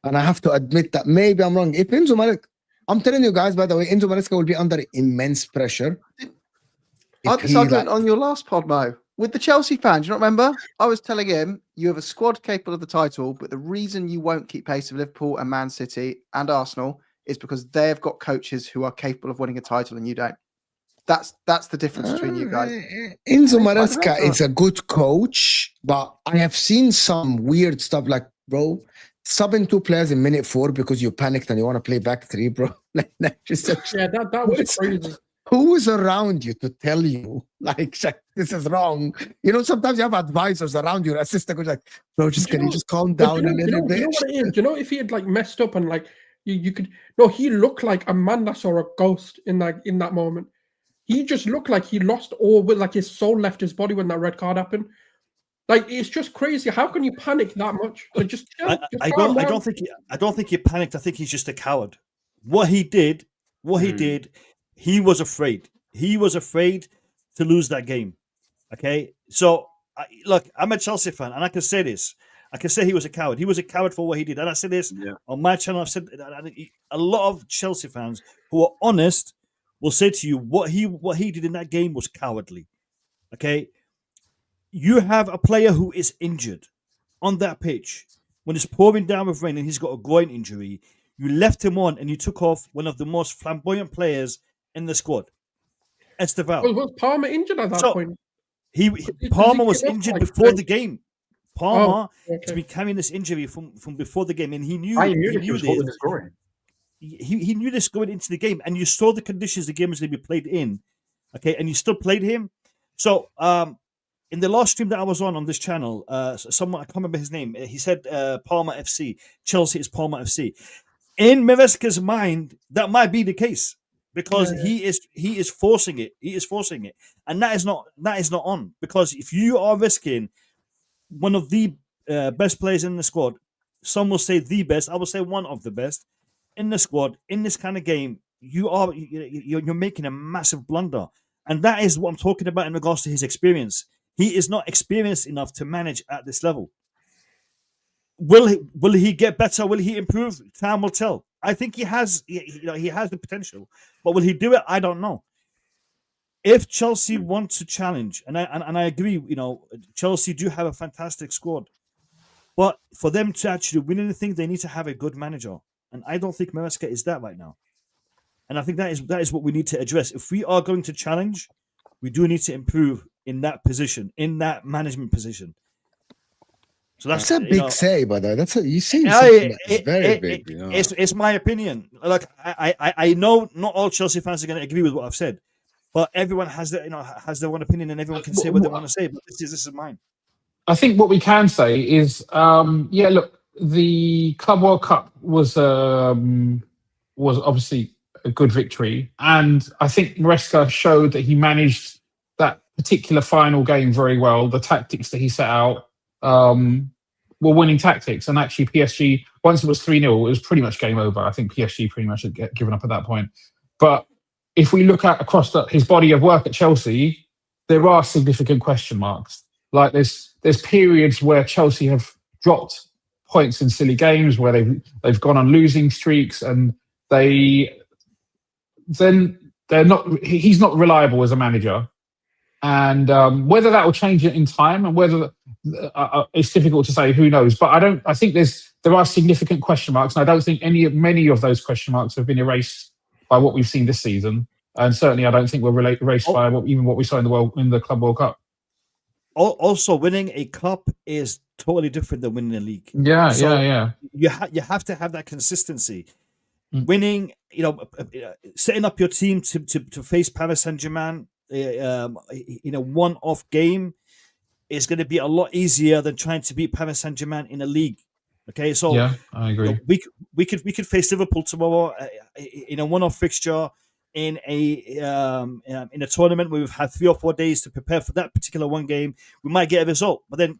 And I have to admit that maybe I'm wrong. If Enzo Maresca, I'm telling you guys, by the way, Enzo Maresca will be under immense pressure. I decided on your last pod, Mo, with the Chelsea fans, you don't remember? I was telling him, you have a squad capable of the title, but the reason you won't keep pace with Liverpool and Man City and Arsenal is because they've got coaches who are capable of winning a title and you don't. That's the difference between you guys. Enzo Maresca is a good coach, but I have seen some weird stuff like, bro, subbing 2 players in minute 4 because you panicked and you want to play back 3, bro. That was crazy. Who is around you to tell you, like, this is wrong? You know, sometimes you have advisors around you, assistant coach, like, bro, can you just calm down a little bit? You know what it is? You know, if he had, like, messed up and, like, you could... No, he looked like a man that saw a ghost in that moment. He just looked like he lost all, like his soul left his body when that red card happened. Like, it's just crazy. How can you panic that much? Like, I don't think he panicked. I think he's just a coward. What he did, he was afraid. He was afraid to lose that game. Okay, so look, I'm a Chelsea fan, and I can say this. I can say he was a coward. He was a coward for what he did, and I said this on my channel. I've said a lot of Chelsea fans who are honest will say to you what he did in that game was cowardly. Okay, you have a player who is injured on that pitch when it's pouring down with rain and he's got a groin injury. You left him on and you took off one of the most flamboyant players in the squad, Estevao. Was Palmer injured at that point? Palmer was injured before the game. Palmer has been carrying this injury from before the game, and he knew this. He knew this going into the game, and you saw the conditions the game was going to be played in. Okay, and you still played him. So, in the last stream that I was on this channel, someone, I can't remember his name, he said Palmer FC. Chelsea is Palmer FC. In Maresca's mind, that might be the case because he is forcing it. He is forcing it, and that is not on, because if you are risking one of the best players in the squad, some will say the best, I will say one of the best, in the squad in this kind of game, you're making a massive blunder, and that is what I'm talking about in regards to his experience. He is not experienced enough to manage at this level. Will he get better? Will he improve? Time will tell. I think he has the potential, but will he do it? I don't know. If Chelsea want to challenge, and I agree, Chelsea do have a fantastic squad, but for them to actually win anything, they need to have a good manager, and I don't think Maresca is that right now. And I think that is what we need to address. If we are going to challenge, we do need to improve in that position, in that management position. So that's a big say, but that's you saying it's very big. It's my opinion. Like I know not all Chelsea fans are going to agree with what I've said, but everyone has their own opinion, and everyone can say what they want to say. But this is mine. I think what we can say is, look, the Club World Cup was obviously a good victory, and I think Maresca showed that he managed that particular final game very well. The tactics that he set out were winning tactics, and actually PSG, once it was 3-0, it was pretty much game over. I think PSG pretty much had given up at that point. But if we look at across his body of work at Chelsea, there are significant question marks. Like there's periods where Chelsea have dropped points in silly games, where they've gone on losing streaks, and they're not. He's not reliable as a manager, and whether that will change it in time, and whether it's difficult to say. Who knows? But I think there are significant question marks, and I don't think many of those question marks have been erased by what we've seen this season, and certainly I don't think we're erased by even what we saw in the Club World Cup. Also, winning a cup is totally different than winning a league. Yeah. You have to have that consistency. Winning, setting up your team to face Paris Saint-Germain in a one-off game is going to be a lot easier than trying to beat Paris Saint-Germain in a league. Okay, so yeah, I agree. We could face Liverpool tomorrow in a one-off fixture. In a tournament where we've had 3 or 4 days to prepare for that particular one game, we might get a result. But then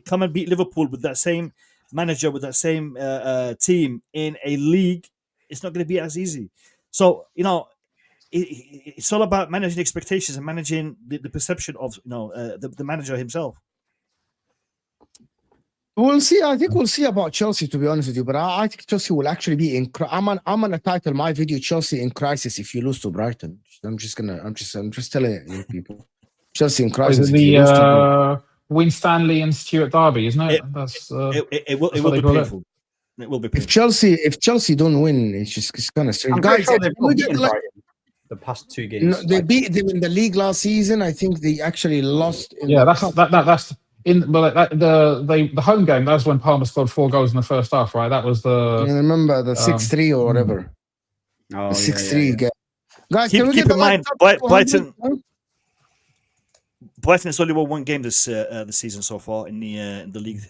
come and beat Liverpool with that same manager, with that same team in a league, it's not going to be as easy. So it's all about managing expectations and managing the perception of the manager himself. We'll see. I think we'll see about Chelsea, to be honest with you. But I think Chelsea will actually be in. I'm gonna title my video "Chelsea in Crisis" if you lose to Brighton. I'm just telling you people. Chelsea in crisis. Win Stanley and Stuart Derby, isn't it? It will be painful. It will be painful. If Chelsea don't win, it's kind of strange. Guys, sure the past 2 games. No, they beat them in the league last season. I think they actually lost. That's. The home game, that was when Palmer scored 4 goals in the first half, right? That was the... I remember the 6-3 or whatever. Oh, the 6-3 game. Guys, keep in mind, Brighton has only won 1 game this season so far in the league.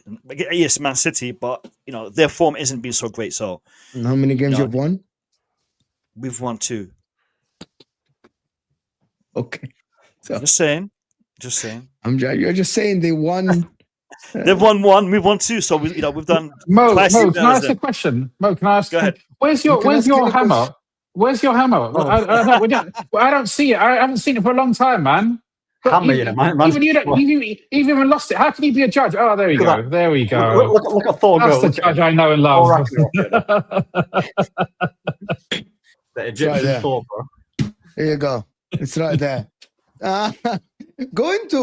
Yes, Man City, but their form isn't been so great. So, and how many games you've won? We've won 2. Okay, so just saying. You're just saying they won. They've won 1. We've won 2. So we've done. Mo, can I ask a question? Mo, can I ask? Go ahead. Where's your hammer? Where's your hammer? Oh. I don't see it. I haven't seen it for a long time, man. Hammer, you even lost it. How can you be a judge? Oh, there we go. There we go. Look at Thor. That's the judge I know and love. The Egyptian Thor, bro. There you go. It's right there. Going to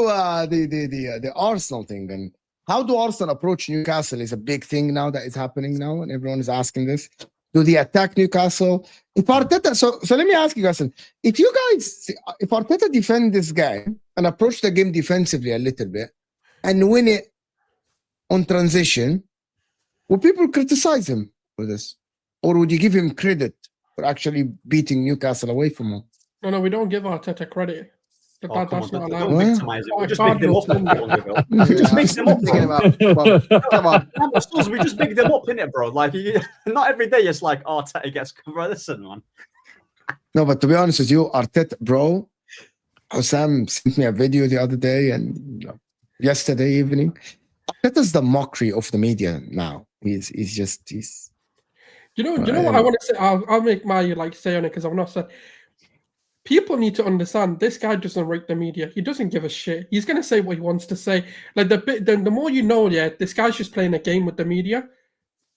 the Arsenal thing, and how do Arsenal approach Newcastle is a big thing now that is happening now, and everyone is asking this. Do they attack Newcastle? If Arteta, so let me ask you guys, if Arteta defend this game and approach the game defensively a little bit and win it on transition, will people criticize him for this, or would you give him credit for actually beating Newcastle away from him? No, we don't give Arteta credit. That's not allowed. Don't victimize it. We just pick them up. We just mix them up. Come on. We just pick them up, innit, bro? Like, not every day it's like Arteta gets covered. Listen, man. No, but to be honest with you, Arteta, bro, Sam sent me a video the other day and yesterday evening. Arteta's the mockery of the media now. He's Do you know what I want to say? I'll make my say on it because I've not said. People need to understand this guy doesn't rate the media. He doesn't give a shit. He's gonna say what he wants to say. Like the more you know, this guy's just playing a game with the media.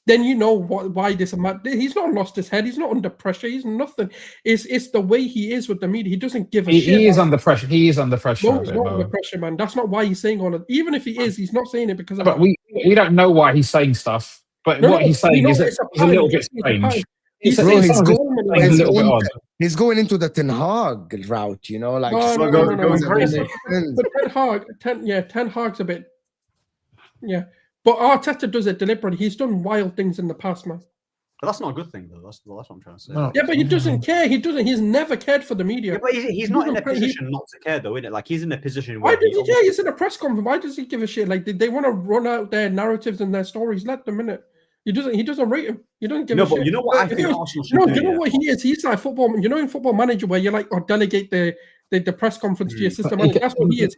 Then you know why this. He's not lost his head. He's not under pressure. He's nothing. It's the way he is with the media. He doesn't give a shit. He is under pressure. He is under pressure. No, he's not under pressure, man. That's not why he's saying all of. Even if he is, he's not saying it because of. But we don't know why he's saying stuff. But what he's saying is a little bit strange. He's going into the Ten Hag route, like going crazy. But Ten Hag's a bit, But Arteta does it deliberately. He's done wild things in the past, man. But that's not a good thing, though. That's what I'm trying to say. No. Yeah, but he doesn't care. He's never cared for the media. Yeah, but he's not in a position not to care, though, isn't it? Like, he's in a position where... Why does he care? He's in a press conference. Why does he give a shit? Like, they want to run out their narratives and their stories. Let them in it. He doesn't rate him. He doesn't give a shit. No, but you know what I think Arsenal should do? You know what he is? He's like football. In Football Manager where you're like, delegate the press conference to your system. That's what he is.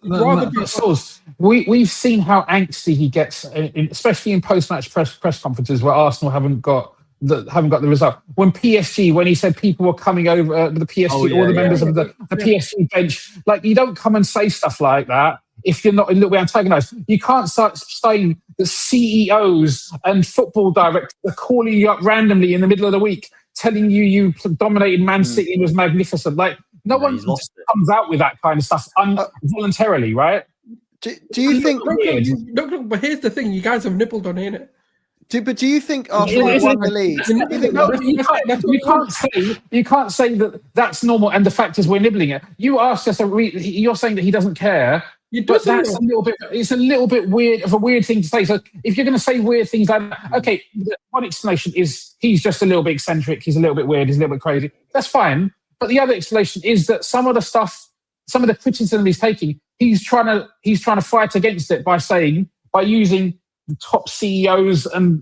We've seen how angsty he gets, especially in post-match press conferences where Arsenal haven't got the result. When he said people were coming over the PSG, all the members of the PSG bench, like, you don't come and say stuff like that if you're not a little bit antagonised. You can't start saying that CEOs and football directors are calling you up randomly in the middle of the week, telling you dominated Man City and was magnificent. Like, no one comes out with that kind of stuff voluntarily, right? Do you think? Look, but here's the thing: you guys have nibbled on it. But do you think Arsenal won the league? You can't say that that's normal, and the fact is we're nibbling it. You asked us you're saying that he doesn't care. But that's it's a little bit weird of a weird thing to say. So if you're going to say weird things like that, okay, one explanation is he's just a little bit eccentric, he's a little bit weird, he's a little bit crazy. That's fine. But the other explanation is that some of the criticism he's taking, he's trying to fight against it by using the top CEOs and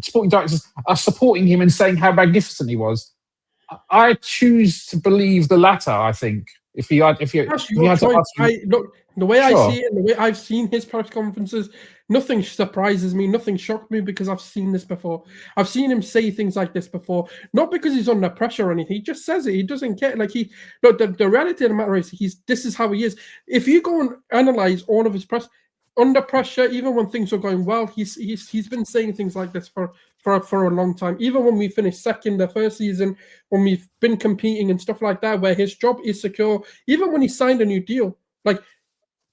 sporting directors are supporting him and saying how magnificent he was. I choose to believe the latter. I think if you had to ask me, the way I see it and the way I've seen his press conferences, nothing surprises me, nothing shocked me because I've seen this before. I've seen him say things like this before, not because he's under pressure or anything. He just says it. He doesn't care. Like the reality of the matter is this is how he is. If you go and analyze all of his press under pressure, even when things are going well, he's been saying things like this for a long time. Even when we finished second the first season, when we've been competing and stuff like that, where his job is secure, even when he signed a new deal, like,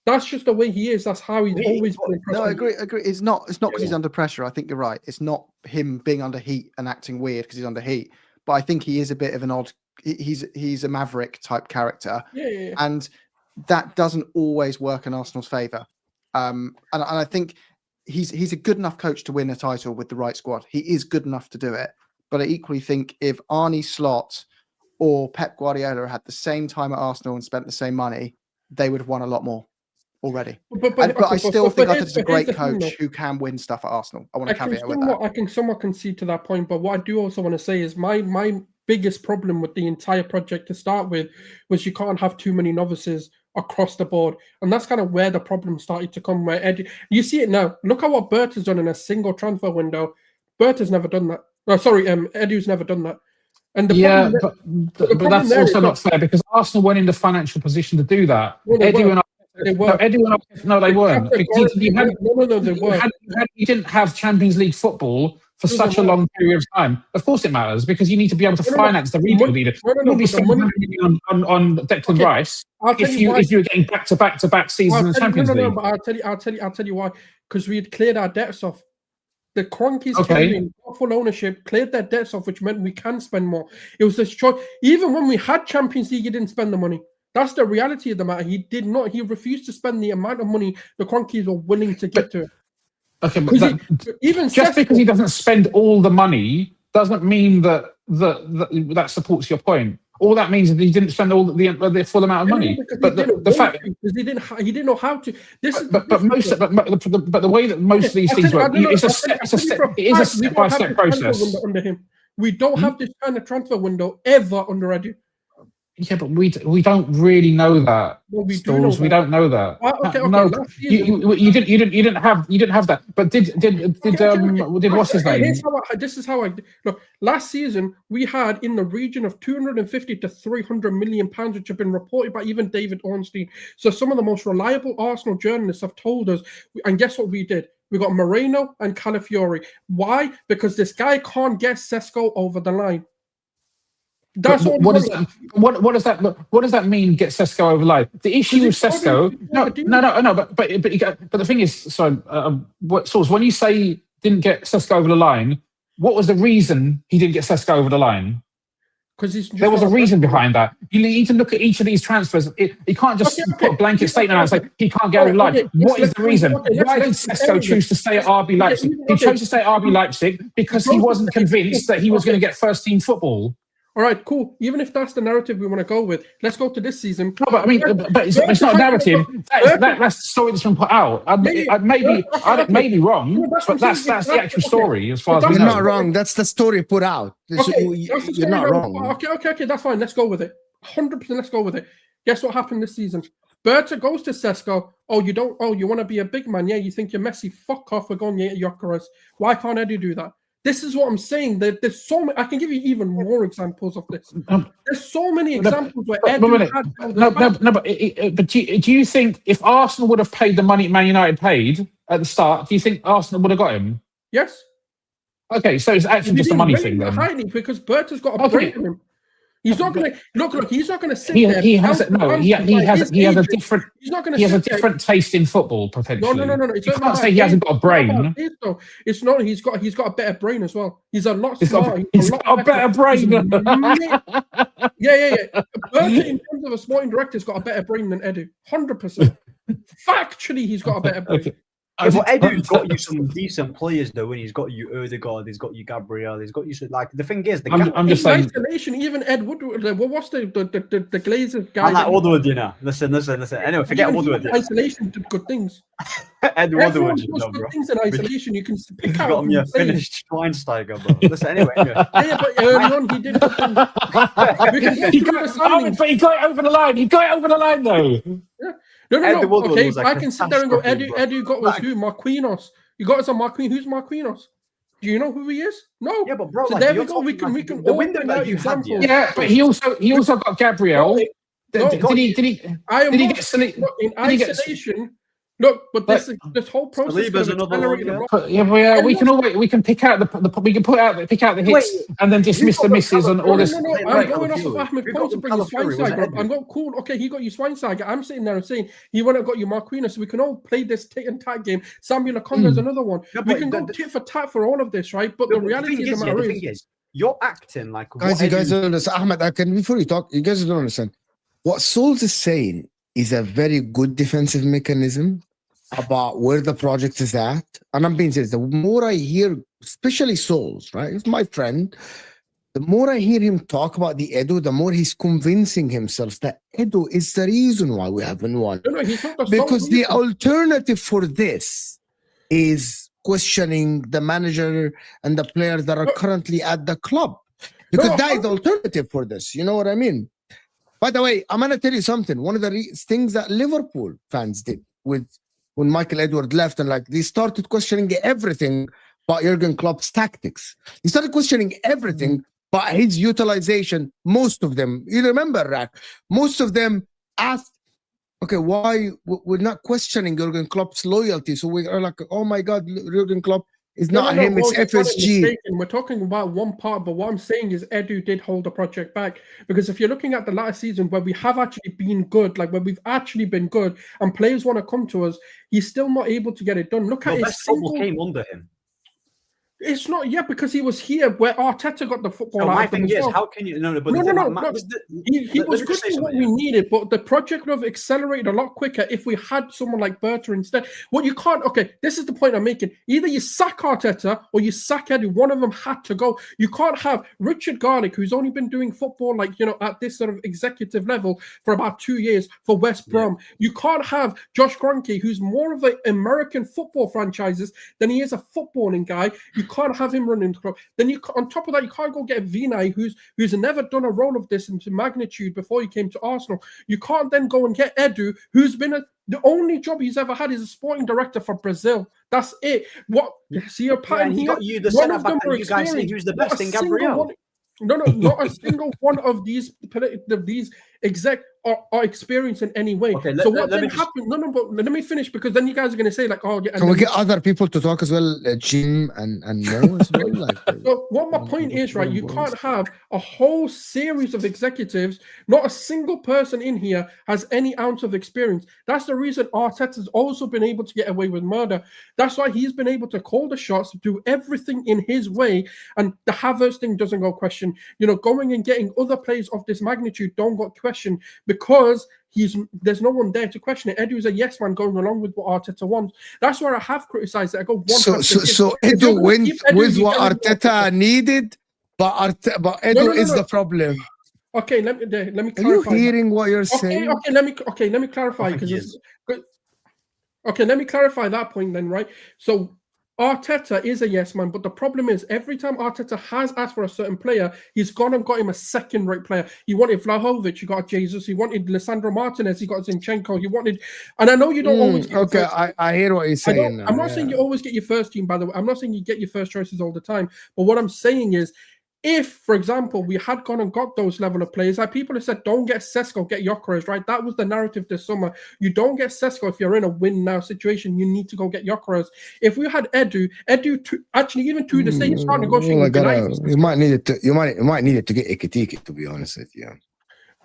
that's just the way he is. That's how he's always been. No, I agree. It's not because he's under pressure. I think you're right. It's not him being under heat and acting weird because he's under heat. But I think he is a bit of an odd. He's a maverick type character, and that doesn't always work in Arsenal's favour. And I think he's a good enough coach to win a title with the right squad. He is good enough to do it. But I equally think if Arne Slot or Pep Guardiola had the same time at Arsenal and spent the same money, they would have won a lot more already. But I still think Arteta's a great coach who can win stuff at Arsenal. I want to caveat with that. I can somewhat concede to that point, but what I do also want to say is my biggest problem with the entire project to start with was you can't have too many novices across the board, and that's kind of where the problem started to come. Where Eddie, you see it now. Look at what Bert has done in a single transfer window. Bert has never done that. No, sorry, Eddie's never done that. And but that's also not fair because Arsenal weren't in the financial position to do that. They weren't. You didn't have Champions League football for such a long period of time. Of course it matters because you need to be able to finance the rebuild leader. You'll be spending on Declan Rice if you're getting back-to-back seasons in the Champions League. But I'll tell you why. Because we had cleared our debts off. The Cronkies came in, full ownership, cleared their debts off, which meant we can spend more. It was this choice. Even when we had Champions League, he didn't spend the money. That's the reality of the matter. He did not. He refused to spend the amount of money the Cronkies were willing to get to. Okay, but just because he doesn't spend all the money doesn't mean that supports your point. All that means is that he didn't spend all the full amount of money. But the fact because he didn't know how to. But the way that most of these things work, it is a step-by-step process. Under him, we don't have this kind of transfer window ever under Eddie. Yeah, but we don't really know that. Well, we do Stalls. know that. We don't know that. Okay, No, last season- you didn't have that. But did what's his name? This is how I look. Last season we had in the region of 250 to 300 million pounds, which have been reported by even David Ornstein. So some of the most reliable Arsenal journalists have told us. And guess what we did? We got Moreno and Calafiori. Why? Because this guy can't get Sesko over the line. That's what does that mean? Get Sesko over the line? The issue with Sesko, but the thing is, when you say didn't get Sesko over the line, what was the reason he didn't get Sesko over the line? Because there was a reason behind that. You need to look at each of these transfers. You can't just put a blanket statement out and say he can't get over the line. What is the reason? Why did Sesko choose to stay at RB Leipzig? He chose to stay at RB Leipzig because he wasn't convinced that he was going to get first team football. All right, cool. Even if that's the narrative we want to go with, let's go to this season. No, but I mean, but it's not a narrative. That's the story that's been put out. I may be wrong, but that's the actual story as far as we know. You're not wrong. That's the story put out. You're not wrong. Okay, that's fine. Let's go with it. 100%. Let's go with it. Guess what happened this season? Berta goes to Sesko. You want to be a big man? Yeah, you think you're Messi? Fuck off. We're going to Gyökeres. Why can't Eddie do that? This is what I'm saying. There's so many. I can give you even more examples of this. There's so many examples where Eddie but do you think if Arsenal would have paid the money Man United paid at the start, do you think Arsenal would have got him? Yes. Okay, so it's actually just a money thing then. Because Berta's got a break in him. He's not going to look. He's not going to sit there. He has a different taste in football potentially. No. You can't say he hasn't got a brain. It's not. He's got a better brain as well. He's a lot smarter. He's got a better brain. Yeah. Berta, in terms of a sporting director, has got a better brain than Edu. 100%. Factually, he's got a better brain. Okay. Yeah, but Edu's got you some decent players though. When he's got you Odegaard, he's got you Gabriel, he's got you like the thing is I'm just saying. Isolation, even Ed Woodward. What's the Glazers guy? I like Woodward, you know. Listen. Anyway, forget Woodward. Isolation did good things. Ed Woodward, does good things in isolation. You can pick he's out. Got me a finished Schweinsteiger, bro. Listen, anyway. Yeah, but early on he did good things. He got it over the line. He got it over the line though. Yeah. No. Okay, I can sit there and go, Edu got us who? Marquinhos. You got us a Marquinhos. Who's Marquinhos? Do you know who he is? No. Yeah, but bro, so there we go. We can the window that you had. Yeah, but he also got Gabriel. Did he get Saliba? In isolation. Look, but this whole process. We can pick out the hits and then dismiss the misses and all this. No. I'm going off of Ahmed Cole to bring you Schweinsteiger. I'm going cool. Okay, he got you Schweinsteiger. I'm sitting there and saying he went and got you Marquinhos. So we can all play this tit and tat game. Samuel Akonga's another one. We can go tit for tat for all of this, right? But the reality of the matter is, you're acting like guys. You guys don't understand. Ahmed, before you talk, you guys don't understand. What Souls is saying is a very good defensive mechanism about where the project is at. And I'm being serious. The more I hear, especially Souls, right? He's my friend. The more I hear him talk about the Edu, the more he's convincing himself that Edu is the reason why we haven't won. Because the alternative for this is questioning the manager and the players that are currently at the club. Because that is the alternative for this. You know what I mean? By the way, I'm going to tell you something. One of the things that Liverpool fans did when Michael Edward left and they started questioning everything but Jurgen Klopp's tactics. He started questioning everything but his utilization. Most of them, you remember, Rak, most of them asked, okay, why we're not questioning Jurgen Klopp's loyalty? So we are like, oh my God, Jurgen Klopp is not him, it's FSG. We're talking about one part, but what I'm saying is Edu did hold the project back. Because if you're looking at the last season where we have actually been good, where we've actually been good and players want to come to us, he's still not able to get it done. Look at his single came under him. It's not yet because he was here where Arteta got the football. So my thing is, how can you? No. He was good for what we needed, but the project would have accelerated a lot quicker if we had someone like Berta instead. What you can't. Okay, this is the point I'm making. Either you sack Arteta or you sack Edu. One of them had to go. You can't have Richard Garlick, who's only been doing football at this sort of executive level for about 2 years for West Brom. You can't have Josh Kroenke, who's more of an American football franchises than he is a footballing guy. You can't have him running the club. Then on top of that, you can't go get Vinay, who's never done a role of this into magnitude before he came to Arsenal. You can't then go and get Edu, who's been the only job he's ever had is a sporting director for Brazil. That's it. What see your pattern he here? got you the centre back, and you guys say who's the best in Gabriel. No, not a single one of these exec are experienced in any way. Okay, so what then happened? No, but let me finish, because then you guys are going to say like, oh, yeah. Can we get other people to talk as well, Jim and Mo as well? Like, so what my point is, right? You can't have a whole series of executives. Not a single person in here has any ounce of experience. That's the reason Arteta's also been able to get away with murder. That's why he's been able to call the shots, do everything in his way, and the Havertz thing doesn't go question. Going and getting other players of this magnitude don't go question, because there's no one there to question it. Edu's a yes man going along with what Arteta wants. That's where I have criticized it. I go so Edu went with what Arteta needed, but Edu is the problem. Okay, let me clarify. Are you hearing what you're saying? Okay, let me clarify, because let me clarify that point then, right? So Arteta is a yes man, but the problem is every time Arteta has asked for a certain player, he's gone and got him a second-rate player. He wanted Vlahovic, he got Jesus. He wanted Lisandro Martinez, he got Zinchenko. He wanted, and I know you don't always. Okay, I hear what you're saying. I'm not saying you always get your first team, by the way. I'm not saying you get your first choices all the time. But what I'm saying is, if, for example, we had gone and got those level of players, like people have said, don't get Sesko, get Gyökeres, right? That was the narrative this summer. You don't get Sesko if you're in a win-now situation. You need to go get Gyökeres. If we had Edu actually, even to this day, you start negotiating with United. You might need it to get Ekitike, to be honest with you.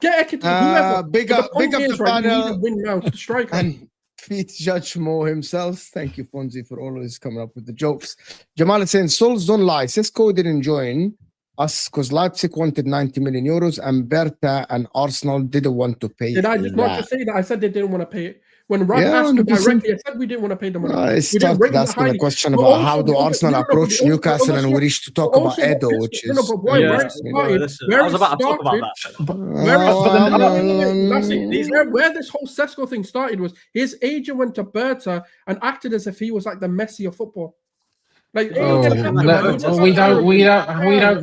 Get Ekitike, whoever. Big up the panel. Win-now striker. And Feet Judge Mo himself. Thank you, Fonzie, for always coming up with the jokes. Jamal is saying, souls don't lie. Sesko didn't join us because Leipzig wanted 90 million euros and Berta and Arsenal didn't want to pay. Did I just not just say that? I said they didn't want to pay it. When Rad asked me directly, I said we didn't want to pay the money. I started asking the question about how do Arsenal approach Newcastle, and we reached to talk about Edo, which is... where it started, where this whole Sesko thing started was his agent went to Berta and acted as if he was like the Messi of football. Like, we don't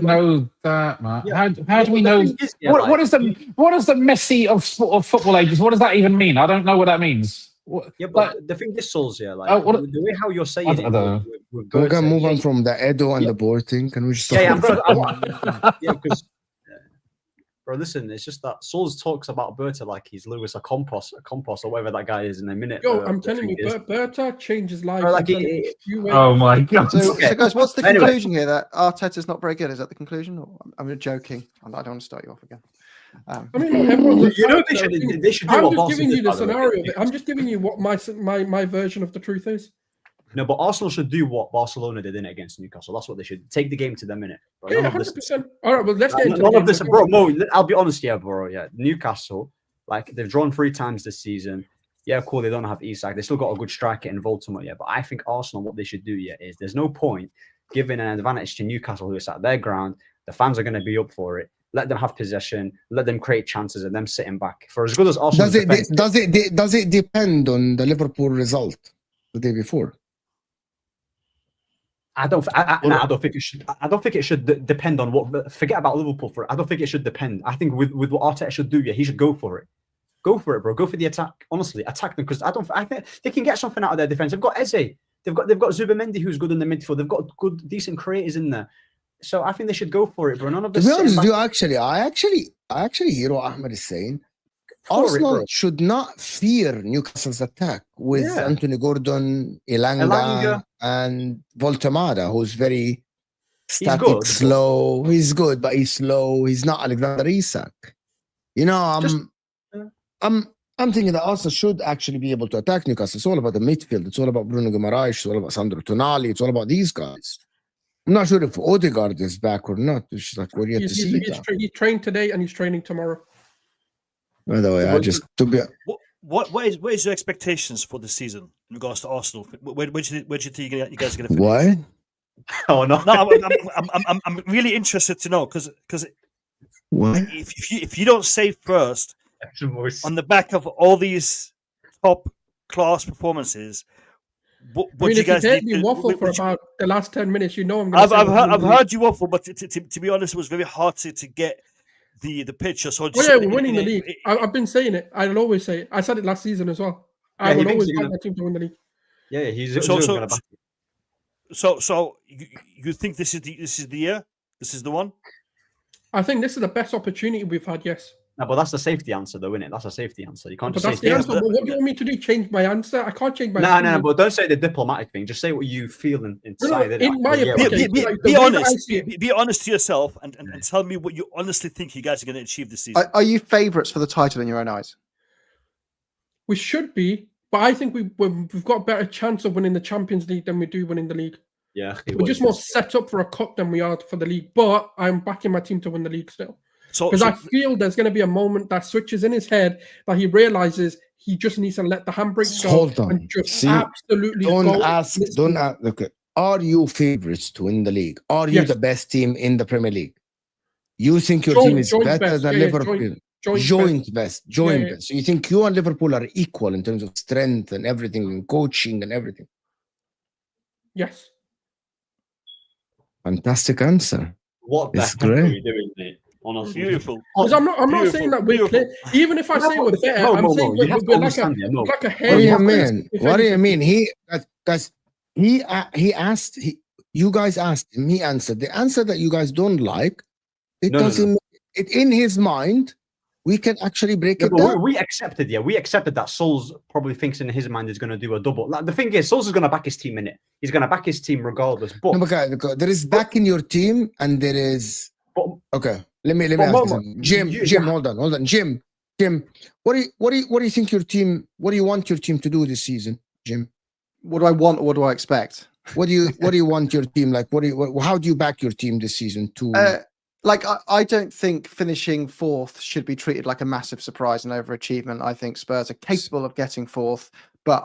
know that, Matt. How do we know? What is the Messi of football agents? What does that even mean? I don't know what that means. Yeah, but the thing is, Souls, the way how you're saying it. We're gonna move on from the Edo and the board thing. Can we just talk because bro, listen, it's just that Souls talks about Berta like he's Lewis Ocampos or whatever that guy is in a minute. Yo, I'm telling you, Berta changes lives. Oh my god! So guys, what's the conclusion here? That Arteta's not very good? Is that the conclusion? Or I'm joking. I don't want to start you off again. I mean, everyone's they should do I'm just giving you the scenario of it. I'm just giving you what my version of the truth is. No, but Arsenal should do what Barcelona did in it against Newcastle. That's what they should take the game to the minute. Bro. Yeah, 100%. All right, well, let's get into none of this, bro. Mo, I'll be honest here, bro. Yeah, Newcastle, like they've drawn 3 times this season. Yeah, cool. They don't have Isak. They still got a good striker in Voltimo. Yeah, but I think Arsenal, what they should do, is there's no point giving an advantage to Newcastle, who is at their ground. The fans are going to be up for it. Let them have possession. Let them create chances, and them sitting back. For as good as Arsenal, does it depend on the Liverpool result the day before? I don't think it should. I don't think it should depend on what. Forget about Liverpool for it. I don't think it should depend. I think with what Arteta should do, he should go for it. Go for it, bro. Go for the attack. Honestly, attack them, because I think they can get something out of their defense. They've got Eze. They've got Zubimendi, who's good in the midfield. They've got good, decent creators in there. So I think they should go for it, bro. None of this. To be honest with you, I actually hear what Ahmed is saying. Arsenal should not fear Newcastle's attack with Anthony Gordon, Elanga, and Voltemada, who's very static, slow. He's good, but he's slow. He's not Alexander Isak. I'm thinking that Arsenal should actually be able to attack Newcastle. It's all about the midfield. It's all about Bruno Guimaraes. It's all about Sandro Tonali. It's all about these guys. I'm not sure if Odegaard is back or not. It's just like we're yet to see. He trained today and he's training tomorrow. By the way, what is your expectations for the season in regards to Arsenal? Where do you think you guys are going to finish? What? Oh no! No, I'm really interested to know because if you don't save first on the back of all these top class performances, what I mean, do you if you guys heard need me to- waffle what- for what you- about the last 10 minutes, you know I'm going to I've heard you waffle, but to be honest, it was very hard to get the picture. So Oh yeah, we're winning the league. I've been saying it. I'll always say it. I said it last season as well. I Yeah, he will thinks always he's back gonna- my team to win the league. Yeah, he's So- going to back it. So you think this is the year? This is the one? I think this is the best opportunity we've had. Yes, No, but that's the safety answer, though, isn't it? That's a safety answer. You can't but just that's say the safety. answer. But what do you want me to do? Change my answer? I can't change my. No, opinion. no, but don't say the diplomatic thing. Just say what you feel inside. innit? in my Yeah, opinion, Be, like, be the way that honest. I see it- Be honest to yourself and tell me what you honestly think you guys are going to achieve this season. Are you favourites for the title in your own eyes? We should be, but I think we've got a better chance of winning the Champions League than we do winning the league. yeah. We're just more set up for a cup than we are for the league. But I'm backing my team to win the league still. Because I feel there's going to be a moment that switches in his head that he realizes he just needs to let the handbrakes go Hold on. and just See, absolutely Don't go. ask. Look, are you favorites to win the league? Are you Yes. the best team in the Premier League? You think your Joint- team is joint better best. than Yeah, yeah, Liverpool? joint best. Joint Yeah, yeah. best. So you think you and Liverpool are equal in terms of strength and everything, and coaching and everything? Yes. Fantastic answer. What the It's heck are great. we doing, mate? Honestly. Beautiful. Because I'm not Beautiful, saying that we're beautiful. clear. Even if I say we're better, I'm saying you have to we're like understand it. No. a What hair. do you difference, mean? if What do you anything. mean? He asked. You guys asked him. He answered. The answer that you guys don't like, it No, no, no. doesn't. It in his mind, we can actually break Yeah, it but down. we accepted, we accepted that Souls probably thinks in his mind he's going to do a double. Like, the thing is, Souls is going to back his team in it. He's going to back his team regardless. But, No, because there is back in your team, and there is. but Okay, let me But ask Momo, you something. Jim, you- hold on. Jim, what do you think your team? What do you want your team to do this season, Jim? What do I want or what do I expect? What do you want your team like? How do you back your team this season to? I don't think finishing fourth should be treated like a massive surprise and overachievement. I think Spurs are capable of getting fourth, but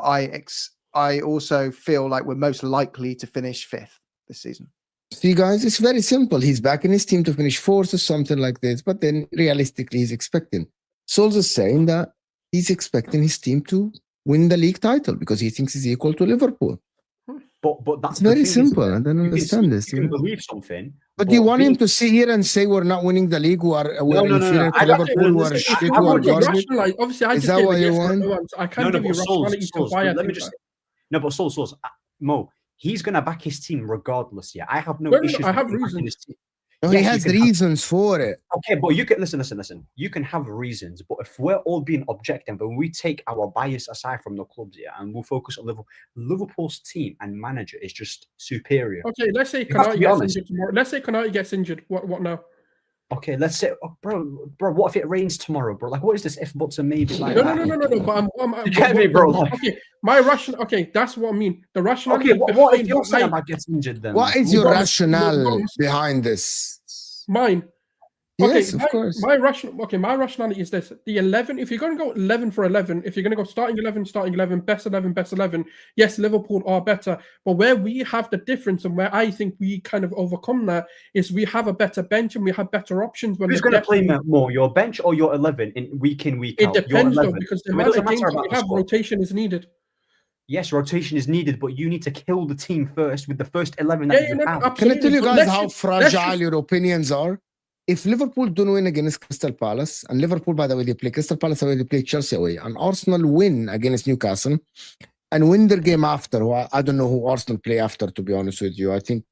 I also feel like we're most likely to finish fifth this season. See, guys, it's very simple. He's backing his team to finish fourth or something like this, but then realistically, he's expecting. Souls is saying that he's expecting his team to win the league title because he thinks he's equal to Liverpool. but that's It's very the thing, simple. isn't it? I don't You can understand see- this. You can believe something. But do you want him being- to sit here and say we're not winning the league? We're no, inferior I to don't- Liverpool. We're listen, shit. I We're want you to garbage. Obviously, I Is just that gave what a you yes or want? no answer. I can't No, give you but rationality to Souls, why I let me think just. that. No, but Souls, Mo, he's going to back his team regardless. Yeah, I have no No, issues. I have with him backing reasons. his team. No, Yes, he you has can have- reasons for it. Okay, but you can listen. You can have reasons, but if we're all being objective and we take our bias aside from the clubs, and we'll focus on Liverpool, Liverpool's team and manager is just superior. Okay, let's say You have to Konate be gets honest. injured tomorrow. Let's say Konate gets injured. What now? Okay, let's say, bro, what if it rains tomorrow, bro? Like, what is this if buts and maybe? Like No. that? But You get me, bro, like- Okay, my rationale. Okay, that's what I mean. The rationale. Okay, what if your centre back gets injured then? What is your Well, rationale well, behind this? Mine. Yes, of my, course. My rationality is this: the 11. If you're going to go 11 for 11, if you're going to go starting 11, best 11. Yes, Liverpool are better, but where we have the difference and where I think we kind of overcome that is we have a better bench and we have better options. When Who's the going to depth- play more, your bench or your 11 in week It out? Your depends though, 11. because the So it amount doesn't of games matter that about we the have, squad. rotation is needed. Yes, rotation is needed, but you need to kill the team first with the first 11 Yeah, that you no, have. Can I tell you absolutely. So guys let's how just- fragile just- your opinions are? If Liverpool don't win against Crystal Palace, and Liverpool, by the way, they play Crystal Palace away, they play Chelsea away, and Arsenal win against Newcastle and win their game after. Well, I don't know who Arsenal play after, to be honest with you. I think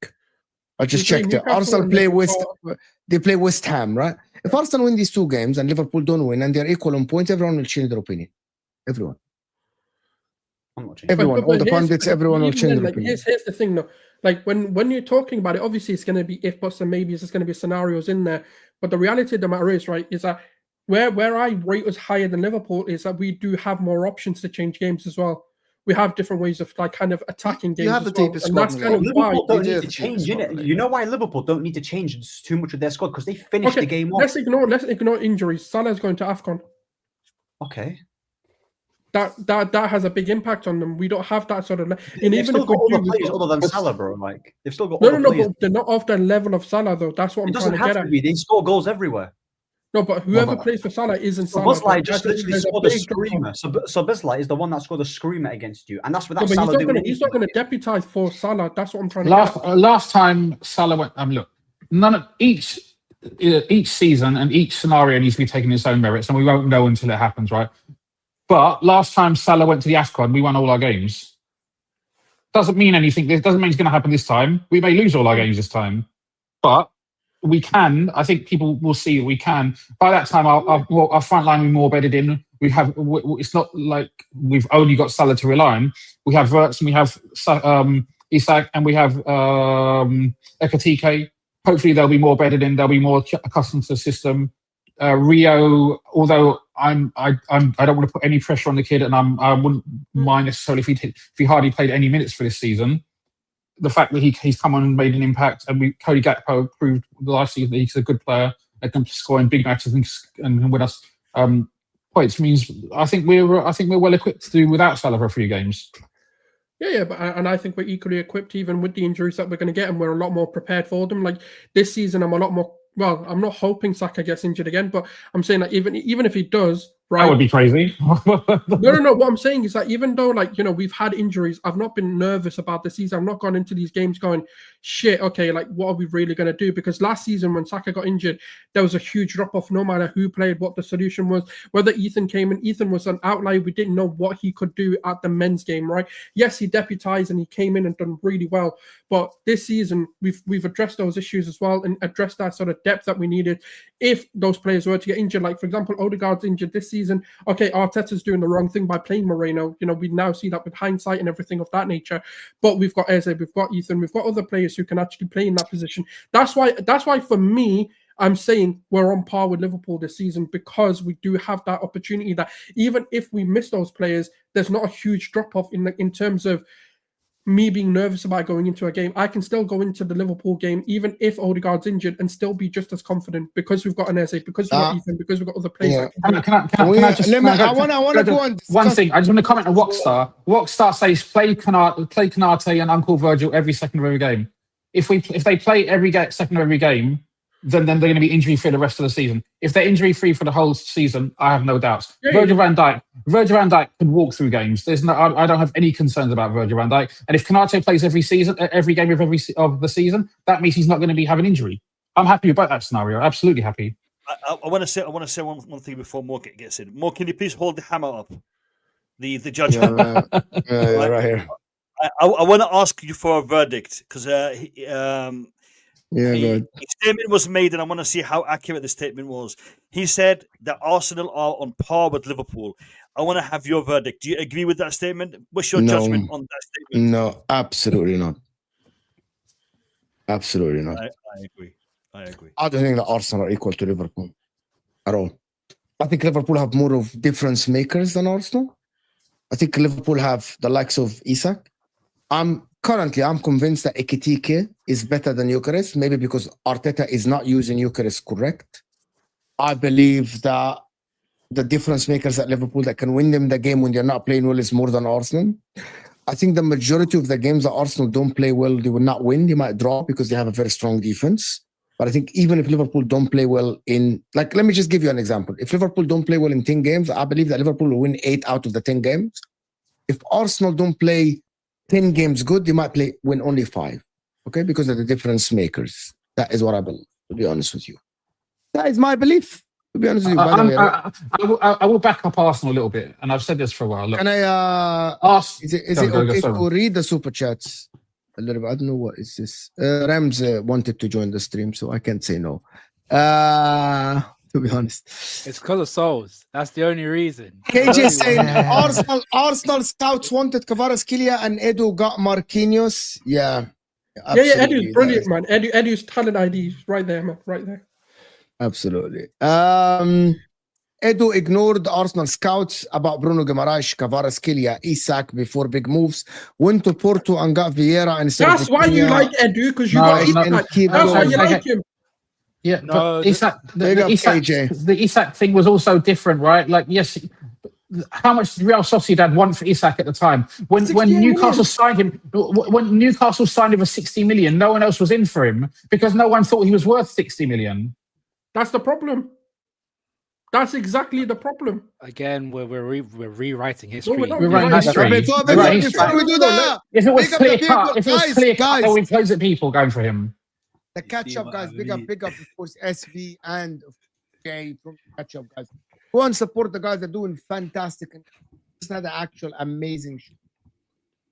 I just We play checked it. Newcastle Arsenal and play Liverpool. they play West Ham, right? If Arsenal win these two games and Liverpool don't win and they're equal on points, everyone will change their opinion. Everyone. I'm not changing. Everyone, all the here's- pundits, everyone will even change then, their like, opinion. here's the thing though. Like when you're talking about it, obviously it's going to be if buts and maybes. There's going to be scenarios in there, but the reality of the matter is, right, is that where I rate us higher than Liverpool is that we do have more options to change games as well. We have different ways of like kind of attacking games. You have as the well. deepest and squad that's in the kind of league. why. Liverpool don't do need have to the change, deepest innit? squad, You know why Liverpool don't need to change too much with their squad? Because they finished the game off. Let's ignore injuries. Salah's going to AFCON. Okay. That has a big impact on them. We don't have that sort of. And They've even still if we got other do, players other than Salah, bro. Like, they've still got no, other players. but they're not of the level of Salah though. That's what I'm It trying doesn't to have get to at. be. They score goals everywhere. No, but whoever plays for Salah isn't So Salah. Buzzlight just literally There's a scored a big drop off. screamer. So Buzzlight is the one that scored a screamer against you, and that's without No, but Salah doing he's not going to deputise for Salah. That's what I'm trying to get. Last time Salah went, look, none of each season and each scenario needs to be taken its own merits, and we won't know until it happens, right? But last time Salah went to the AFCON, we won all our games. Doesn't mean anything. It doesn't mean it's going to happen this time. We may lose all our games this time, but we can. I think people will see that we can. By that time, our front line will be more bedded in. We have. It's not like we've only got Salah to rely on. We have Verts and we have Isak and we have Ekatike. Hopefully, they'll be more bedded in. They'll be more accustomed to the system. Rio, although I don't want to put any pressure on the kid, and I wouldn't mind necessarily if he hardly played any minutes for this season. The fact that he's come on and made an impact, and Cody Gakpo proved last season that he's a good player and can score in big matches and win us points, means I think we're well equipped to do without Salah for a few games. Yeah, but I think we're equally equipped even with the injuries that we're going to get, and we're a lot more prepared for them. Like this season, I'm a lot more. Well, I'm not hoping Saka gets injured again, but I'm saying that even if he does, right? That would be crazy. No. What I'm saying is that even though, like, we've had injuries, I've not been nervous about the season. I've not gone into these games going, shit, okay, like, what are we really going to do? Because last season when Saka got injured, there was a huge drop-off no matter who played, what the solution was, whether Ethan came in. Ethan was an outlier. We didn't know what he could do at the men's game, right? Yes, he deputized and he came in and done really well. But this season, we've addressed those issues as well and addressed that sort of depth that we needed. If those players were to get injured, like, for example, Odegaard's injured this season, okay, Arteta's doing the wrong thing by playing Moreno. We now see that with hindsight and everything of that nature. But we've got Eze, we've got Ethan, we've got other players who can actually play in that position. That's why for me, I'm saying we're on par with Liverpool this season, because we do have that opportunity that even if we miss those players, there's not a huge drop-off in terms of me being nervous about going into a game. I can still go into the Liverpool game, even if Odegaard's injured, and still be just as confident because we've got an Eze, because we've got Ethan, because we've got other players. Yeah. I want to go on. One thing, I just want to comment on Rockstar. Rockstar says play Canate and Uncle Virgil every second of every game. If they play every second of every game, then they're going to be injury free the rest of the season. If they're injury free for the whole season, I have no doubts. Yeah, Virgil van Dijk can walk through games. I don't have any concerns about Virgil van Dijk. And if Canate plays every game of the season, that means he's not going to be having injury. I'm happy about that scenario. Absolutely happy. I want to say one thing before Mo gets in. Mo, can you please hold the hammer up? The judge. Yeah, right here. I want to ask you for a verdict, because Yeah, a statement was made, and I want to see how accurate the statement was. He said that Arsenal are on par with Liverpool. I want to have your verdict. Do you agree with that statement? What's your judgment on that statement? No, absolutely not. Absolutely not. I agree. I don't think that Arsenal are equal to Liverpool at all. I think Liverpool have more of difference makers than Arsenal. I think Liverpool have the likes of Isak. I'm convinced that Ekatike is better than Eucharist, maybe because Arteta is not using Eucharist correct. I believe that the difference makers at Liverpool that can win them the game when they're not playing well is more than Arsenal. I think the majority of the games that Arsenal don't play well, they will not win. They might draw because they have a very strong defense. But I think even if Liverpool don't play well let me just give you an example. If Liverpool don't play well in 10 games, I believe that Liverpool will win 8 out of the 10 games. If Arsenal don't play 10 games good, they might win only 5. Okay? Because of the difference makers. That is what I believe, to be honest with you. That is my belief, to be honest with you. I will back up Arsenal a little bit, and I've said this for a while. Look, can I is it okay to read the super chats a little bit? I don't know what is this. Rams wanted to join the stream, so I can't say no. To be honest, it's because of souls. That's the only reason. KJ saying Arsenal scouts wanted Kvaratskhelia and Edu got Marquinhos. Yeah, Edu's brilliant, man. Edu's talent ID is right there, man. Right there. Absolutely. Edu ignored the Arsenal scouts about Bruno Guimaraes, Kvaratskhelia, Isak before big moves. Went to Porto and got Vieira instead. That's why you like Edu, because you got Isak. That's why you like him. Yeah, no, the Isak thing was also different, right? Like, yes, how much did Real Sociedad want for Isak at the time? When Newcastle signed him, when Newcastle signed him for 60 million, no one else was in for him because no one thought he was worth 60 million. That's the problem. That's exactly the problem. Again, we're rewriting history. we're not We're writing rewriting history. Before, We're writing before we do No, that, If it was big up the clear people, cut, if it was clear cut, then we'd close at people going for him. the catch see up what guys, I big mean? up, of course, SV and Jay from catch up guys. Go and support the guys. They're doing fantastic and just had an actual amazing show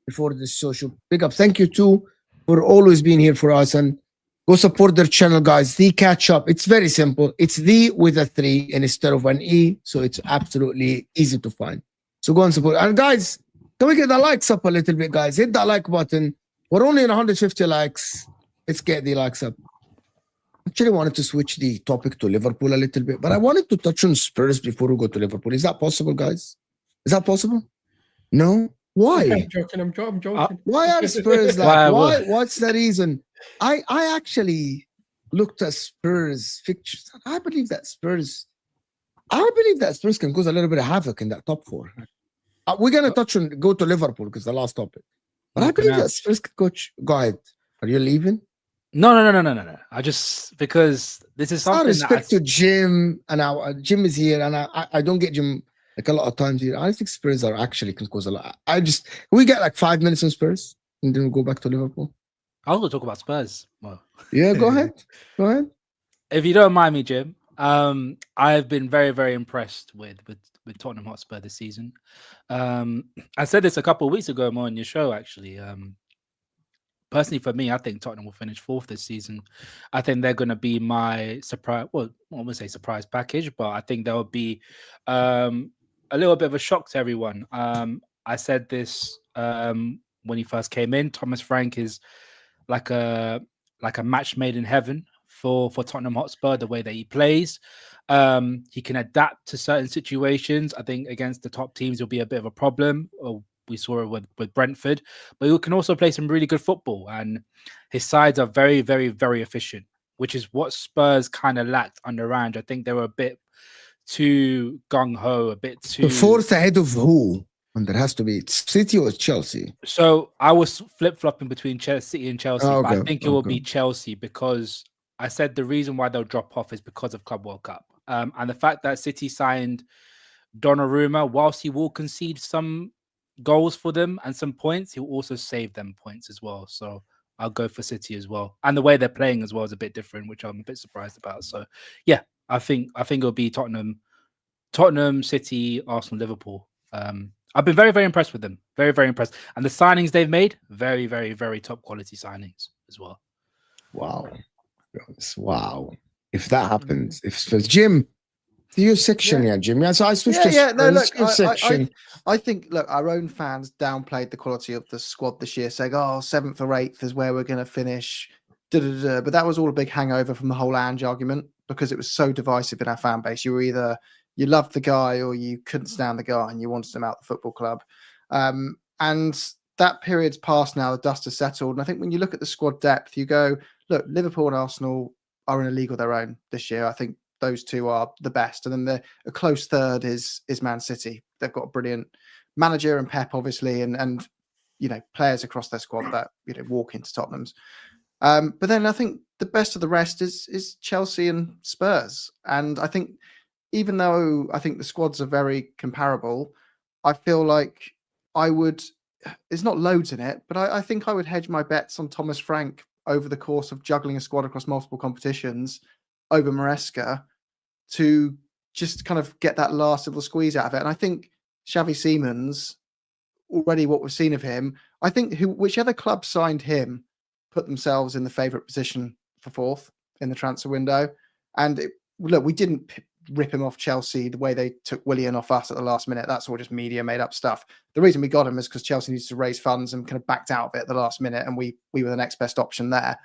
before this social. Big up. Thank you too for always being here for us, and go support their channel, guys. The catch up. It's very simple. It's the with a 3 instead of an E, so it's absolutely easy to find. So go and support. And guys, can we get the likes up a little bit, guys? Hit that like button. We're only in 150 likes. Let's get the likes up. Actually, wanted to switch the topic to Liverpool a little bit, but I wanted to touch on Spurs before we go to Liverpool. Is that possible, guys? Is that possible? No? Why? I'm joking. I'm joking. Why are Spurs like? What's the reason? I actually looked at Spurs fixtures. I believe that Spurs can cause a little bit of havoc in that top 4. We're gonna go to Liverpool because the last topic. But I believe that Spurs could coach. Go ahead. Are you leaving? No. I just, because this is I something respect that to Jim, and Jim is here, and I don't get Jim like a lot of times here. I think Spurs are actually can cause a lot. We get like 5 minutes on Spurs, and then we go back to Liverpool. I was going to talk about Spurs. Well, Yeah, go ahead. Go ahead. if you don't mind me, Jim, I've been very, very impressed with Tottenham Hotspur this season. I said this a couple of weeks ago more on your show, actually. Personally, for me, I think Tottenham will finish 4th this season. I think they're going to be my surprise. Well, I wouldn't say surprise package, but I think they'll be a little bit of a shock to everyone. I said this when he first came in. Thomas Frank is like a match made in heaven for Tottenham Hotspur. The way that he plays, he can adapt to certain situations. I think against the top teams, he'll be a bit of a problem. We saw it with Brentford, but he can also play some really good football, and his sides are very, very, very efficient, which is what Spurs kind of lacked under Range. I think they were a bit too gung-ho, a bit too... 4th ahead of who? And there has to be City or Chelsea. So I was flip-flopping between City and Chelsea, but I think it will be Chelsea, because I said the reason why they'll drop off is because of Club World Cup. And the fact that City signed Donnarumma, whilst he will concede some goals for them and some points, he'll also save them points as well. So I'll go for City as well. And the way they're playing as well is a bit different, which I'm a bit surprised about. So yeah, I think it'll be Tottenham, City, Arsenal, Liverpool. I've been very, very impressed with them. Very, very impressed. And the signings they've made, very, very, very top quality signings as well. Wow. Wow. If that happens, if Jim, your section, Jim. Yeah, so I switched to No, look, section. I think, look, our own fans downplayed the quality of the squad this year, saying, 7th or 8th is where we're going to finish. But that was all a big hangover from the whole Ange argument, because it was so divisive in our fan base. You were either you loved the guy or you couldn't stand the guy and you wanted him out the football club. And that period's passed now. The dust has settled. And I think when you look at the squad depth, you go, look, Liverpool and Arsenal are in a league of their own this year. I think those two are the best. And then a close third is Man City. They've got a brilliant manager and Pep, obviously, and players across their squad that walk into Tottenham's. But then I think the best of the rest is Chelsea and Spurs. And I think even though I think the squads are very comparable, I feel like there's not loads in it, but I think I would hedge my bets on Thomas Frank over the course of juggling a squad across multiple competitions over Maresca to just kind of get that last little squeeze out of it. And I think Xavi Simons, already what we've seen of him, I think whichever club signed him put themselves in the favourite position for 4th in the transfer window. And look, we didn't rip him off Chelsea the way they took Willian off us at the last minute. That's all just media made up stuff. The reason we got him is because Chelsea needs to raise funds and kind of backed out of it at the last minute, and we were the next best option there.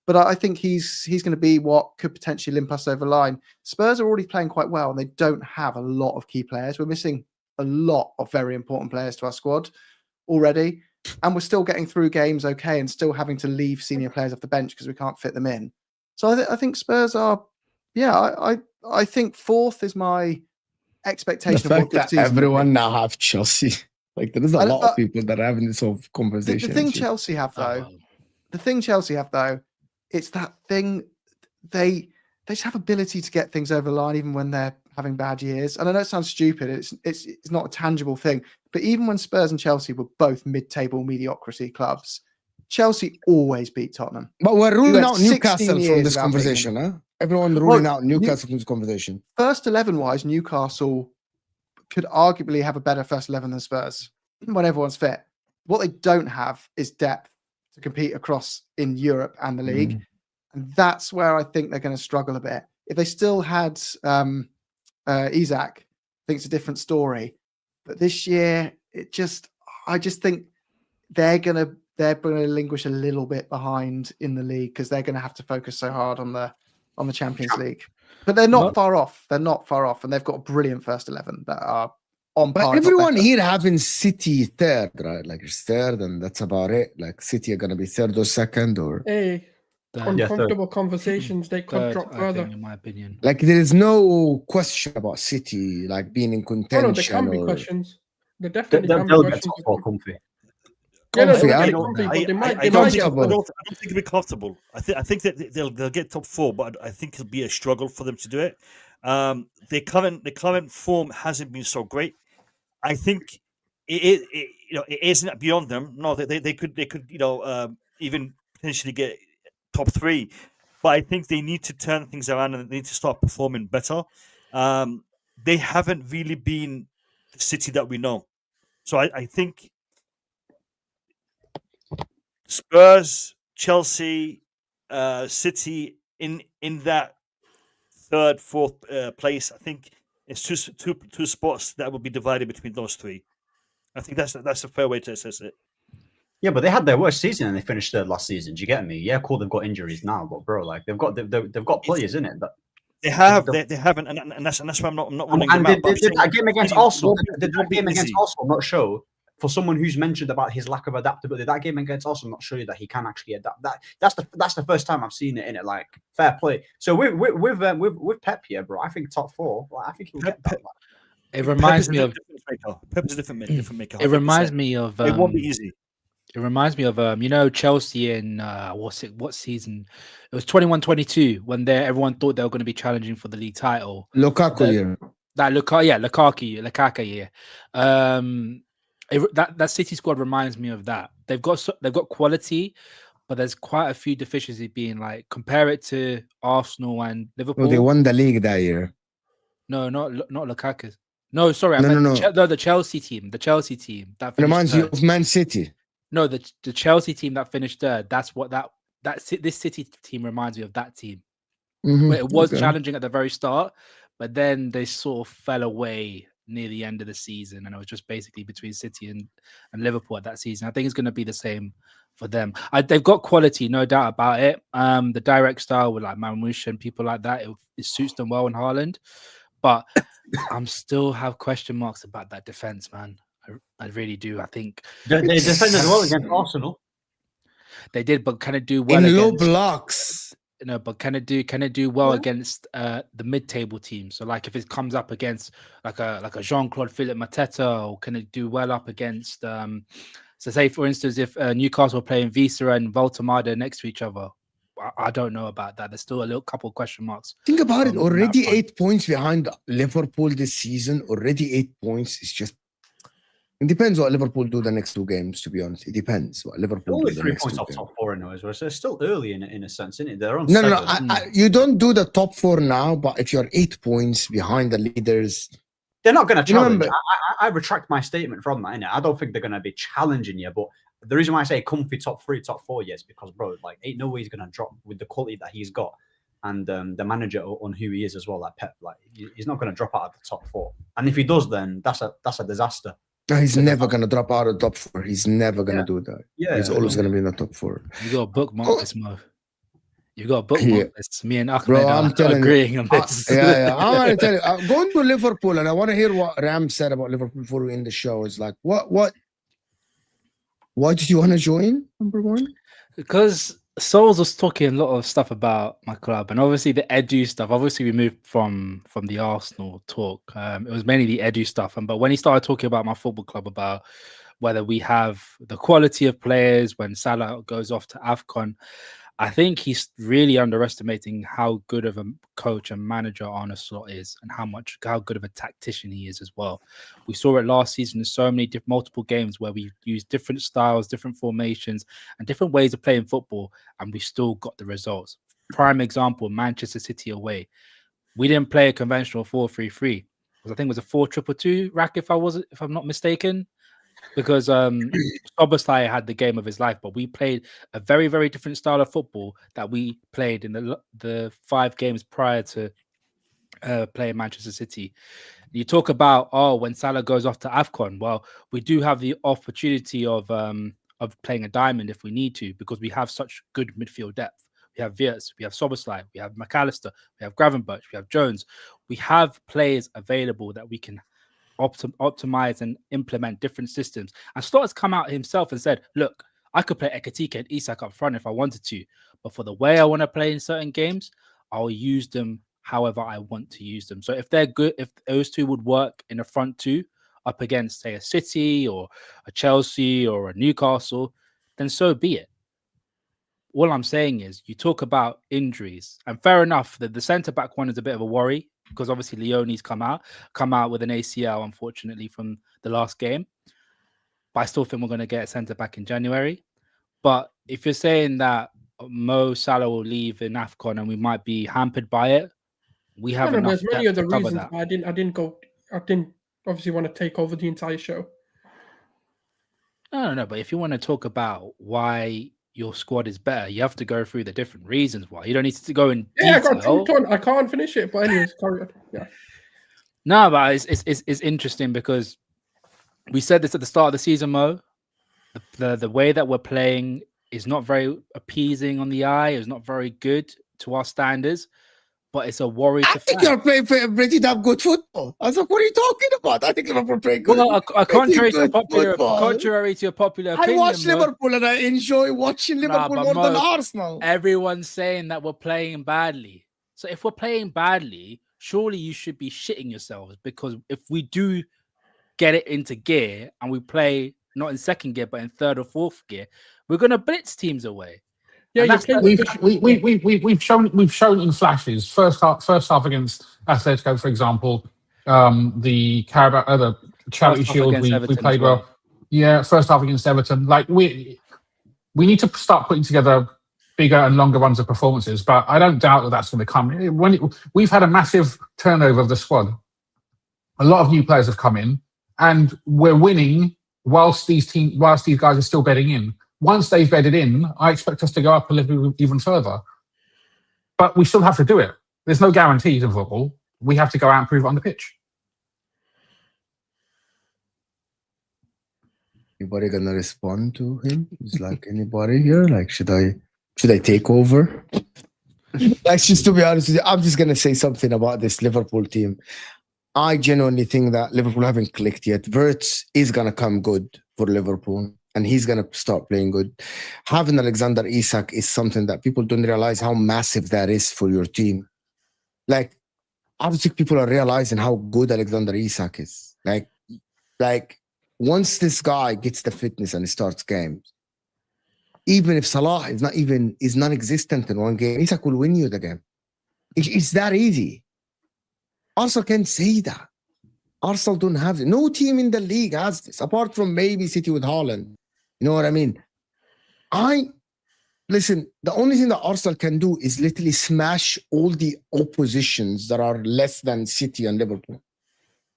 But I think he's going to be what could potentially limp us over the line. Spurs are already playing quite well, and they don't have a lot of key players. We're missing a lot of very important players to our squad already, and we're still getting through games okay and still having to leave senior players off the bench because we can't fit them in. So I think Spurs are, I think 4th is my expectation. The of fact that everyone now have Chelsea. Like there is a lot of people that are having this sort of conversation. The thing Chelsea have though, it's that thing they just have ability to get things over the line even when they're having bad years. And I know it sounds stupid. It's not a tangible thing. But even when Spurs and Chelsea were both mid-table mediocrity clubs, Chelsea always beat Tottenham. But we're ruling went out 16 Newcastle from years this without beating conversation, huh? Everyone ruling out Newcastle from this conversation. First 11-wise, Newcastle could arguably have a better first 11 than Spurs when everyone's fit. What they don't have is depth to compete across in Europe and the league. And that's where I think they're going to struggle a bit. If they still had Isaac, I think it's a different story. But this year, I just think they're going to languish a little bit behind in the league because they're going to have to focus so hard on the Champions League. But they're not far off. They're not far off, and they've got a brilliant first 11 that are on par. But everyone here having City third, right? Like it's third, and that's about it. Like City are going to be third or second, or Hey, uncomfortable conversations. They could drop further. in my opinion. like there is no question about City like being in contention. Oh, no, there can be questions. There definitely can be They'll get questions. top four comfy. Yeah, no, Comfy, they'll I get don't- comfy, but they might. I They don't might think, get. I don't think it'll be comfortable. I think that they'll get top four, but I think it'll be a struggle for them to do it. The current form hasn't been so great. I think it isn't beyond them. No, they could even potentially get top three, but I think they need to turn things around and they need to start performing better. They haven't really been the City that we know, so I think Spurs, Chelsea, City in that third, fourth place. I think it's two spots that will be divided between those three. I think that's a fair way to assess it. Yeah, but they had their worst season and they finished third last season. Do you get me? Yeah, cool. They've got injuries now, but bro, like they've got players in it. They haven't, and that's why I'm not ruling them out. Did that game against Arsenal? Did that game against easy. Arsenal not show? For someone who's mentioned about his lack of adaptability, that game against Arsenal not show you that he can actually adapt. That's the first time I've seen it in it. Like fair play. So with Pep here, bro, I think top four. Like, I think he'll get that. It reminds me of. Pep's a different maker. It reminds 100%. me of. It won't be easy. It reminds me of Chelsea in what season? It was 21-22 when everyone thought they were going to be challenging for the league title. Lukaku year. Lukaku year. That City squad reminds me of that. They've got quality, but there's quite a few deficiencies. Being like compare it to Arsenal and Liverpool. Oh, they won the league that year. No, not Lukaku. No, sorry, No. The Chelsea team. The Chelsea team that Reminds you of Man City. No, the Chelsea team that finished third. That's what this City team reminds me of. That team. But it was challenging at the very start, but then they sort of fell away near the end of the season, and it was just basically between City and Liverpool at that season. I think it's going to be the same for them. They've got quality, no doubt about it. The direct style with like Marmoush and people like that, it suits them well in Haaland. But I'm still have question marks about that defense, man. I really do. I think They defended well against Arsenal. They did, but can it do well in low against, blocks? No, but can it do well against the mid-table team? So, like, if it comes up against like a Jean-Claude Philippe Mateta, or can it do well up against? So, say for instance, if Newcastle are playing Visa and Voltemada next to each other, I don't know about that. There's still a little couple of question marks. Think about it. Already 8 points behind Liverpool this season. Already 8 points. It's just. It depends what Liverpool do the next two games, to be honest. It depends what Liverpool Only do the 3 next points two off games. top four in as well. So it's still early in a sense, isn't it? They're on No. seven. You don't do the top four now, but if you're 8 points behind the leaders, They're not going to challenge. Remember- I retract my statement from that. Innit? I don't think they're going to be challenging you. But the reason why I say comfy top three, top four, yes, because bro, like ain't no way he's going to drop with the quality that he's got, and the manager on who he is as well, like Pep. Like he's not going to drop out of the top four. And if he does, then that's a disaster. no, he's never going to drop out of the top four. He's never going to do that. Yeah, He's always going to be in the top four. You got a bookmark this, Mo. You got a bookmark this. Me and Ahmed Bro, are I'm telling agreeing you. on this. Yeah. I want to tell you. I'm going to Liverpool, and I want to hear what Ram said about Liverpool before we end the show. It's like, what? Why did you want to join, number one? Because Souls was talking a lot of stuff about my club, and obviously the Edu stuff. Obviously, we moved from the Arsenal talk. It was mainly the Edu stuff, but when he started talking about my football club, about whether we have the quality of players when Salah goes off to AFCON, I think he's really underestimating how good of a coach and manager Arne Slot is, and how good of a tactician he is as well. We saw it last season in so many multiple games where we used different styles, different formations, and different ways of playing football, and we still got the results. Prime example: Manchester City away. We didn't play a conventional 4-3-3. I think it was a 4-2-2 rack, if I'm not mistaken, because Szoboszlai had the game of his life, but we played a very, very different style of football that we played in the 5 games prior to playing Manchester City. You talk about when Salah goes off to AFCON. Well, we do have the opportunity of playing a diamond if we need to, because we have such good midfield depth. We have Wirtz, we have Szoboszlai, we have McAllister, we have Gravenberch, we have Jones. We have players available that we can optimize and implement different systems. And Slot has come out himself and said, look, I could play Ekitike and Isak up front if I wanted to, but for the way I want to play in certain games, I'll use them however I want to use them. So if they're good, if those two would work in the front two up against, say, a City or a Chelsea or a Newcastle, then so be it. All I'm saying is, you talk about injuries, and fair enough, the centre-back one is a bit of a worry, because obviously Leone's come out with an ACL, unfortunately, from the last game. But I still think we're going to get a centre-back in January. But if you're saying that Mo Salah will leave in AFCON and we might be hampered by it, we have enough There's many depth other to cover reasons. that. I didn't obviously want to take over the entire show. No, but if you want to talk about why your squad is better, you have to go through the different reasons why. You don't need to go in Yeah, detail. I can't finish it, but anyways, carry on. Yeah. No, but it's interesting because we said this at the start of the season, Mo. The way that we're playing is not very appeasing on the eye. It's not very good to our standards, but it's a worry I to think fans. you're playing pretty damn good football. I was like, what are you talking about? I think Liverpool playing good. Well, contrary to popular I opinion, watch Mo, Liverpool and I enjoy watching Liverpool but more than Mo, Arsenal. everyone's saying that we're playing badly. So if we're playing badly, surely you should be shitting yourselves, because if we do get it into gear and we play not in second gear but in third or fourth gear, we're going to blitz teams away. Yeah, And you're that's playing. We've shown in flashes. First half against Atletico, for example, the Carabao, the Charity First half Shield, against we Everton played as well. Yeah, first half against Everton. Like we need to start putting together bigger and longer runs of performances. But I don't doubt that that's going to come. We've had a massive turnover of the squad. A lot of new players have come in, and we're winning whilst these guys are still bedding in. Once they've bedded in, I expect us to go up a little even further. But we still have to do it. There's no guarantees in football. We have to go out and prove it on the pitch. Anybody gonna respond to him? Is like anybody here? Like, should I take over? Like, just to be honest with you, I'm just gonna say something about this Liverpool team. I genuinely think that Liverpool haven't clicked yet. Wirtz is gonna come good for Liverpool, and he's gonna start playing good. Having Alexander Isak is something that people don't realize how massive that is for your team. Like, I don't think people are realizing how good Alexander Isak is. Like once this guy gets the fitness and starts games, even if Salah is non-existent in one game, Isak will win you the game. It's that easy. Arsenal can't say that. Arsenal don't have it. No team in the league has this, apart from maybe City with Haaland. You know what I mean? Listen, the only thing that Arsenal can do is literally smash all the oppositions that are less than City and Liverpool.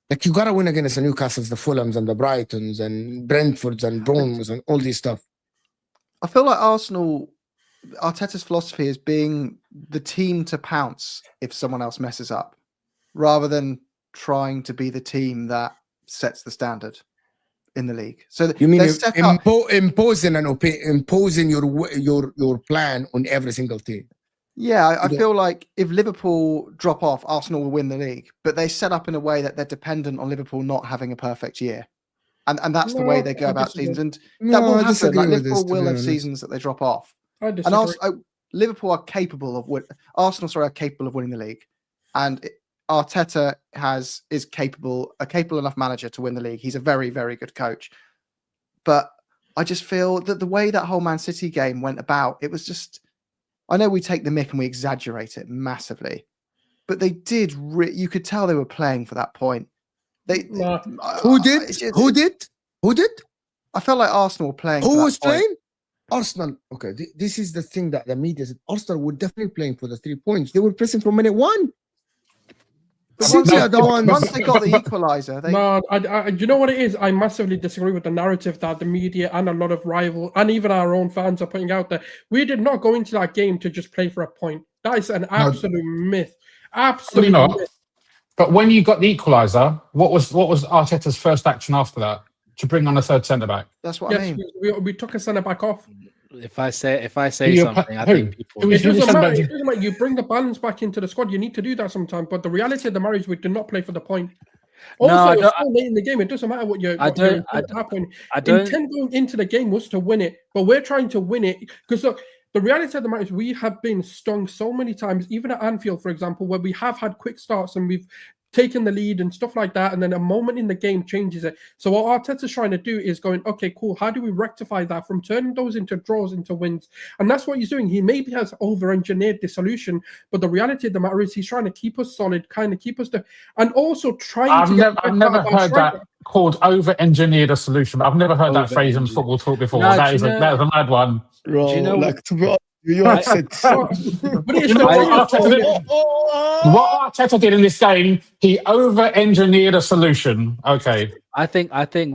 Like, you gotta win against the Newcastles, the Fulhams, and the Brightons, and Brentfords, and Bournemouths, and all this stuff. I feel like Arteta's philosophy is being the team to pounce if someone else messes up, rather than trying to be the team that sets the standard in the league. So You mean imposing imposing your plan on every single team? Yeah, I feel like if Liverpool drop off, Arsenal will win the league, but they set up in a way that they're dependent on Liverpool not having a perfect year. And that's the way they go about seasons. And that will happen. Like, Liverpool will have seasons that they drop off. And also, Liverpool are capable of Arsenal are capable of winning the league. And Arteta is a capable enough manager to win the league. He's a very, very good coach. But I just feel that the way that whole Man City game went about, it was just I know we take the mick and we exaggerate it massively, but they did. You could tell they were playing for that point. Who did? Who did? I felt like Arsenal were playing. Who was playing? Arsenal. Okay, this is the thing that the media said. Arsenal were definitely playing for the 3 points. They were pressing from minute one. City are the ones. Once they got the equaliser, you know what it is? I massively disagree with the narrative that the media and a lot of rival and even our own fans are putting out there. We did not go into that game to just play for a point. That is an absolute myth. Absolutely not. Myth. But when you got the equaliser, what was Arteta's first action after that? To bring on a third centre back. That's what I mean. We took a centre back off. If I say something, I think people. It doesn't matter. You bring the balance back into the squad. You need to do that sometimes. But the reality of the matter is, we did not play for the point. Also, it's so late in the game. It doesn't matter what you're. Intent going into the game was to win it, but we're trying to win it because look. The reality of the matter is we have been stung so many times, even at Anfield, for example, where we have had quick starts and we've taken the lead and stuff like that, and then a moment in the game changes it. So what Arteta's trying to do is going, okay, cool, how do we rectify that from turning those into draws into wins? And that's what he's doing. He maybe has over-engineered the solution, but the reality of the matter is he's trying to keep us solid, kind of keep us and also trying I've never heard that called over-engineered a solution. I've never heard that phrase in football talk before. That is a mad one. Bro, do you know what Arteta did in this game, he over-engineered a solution. Okay. I think as in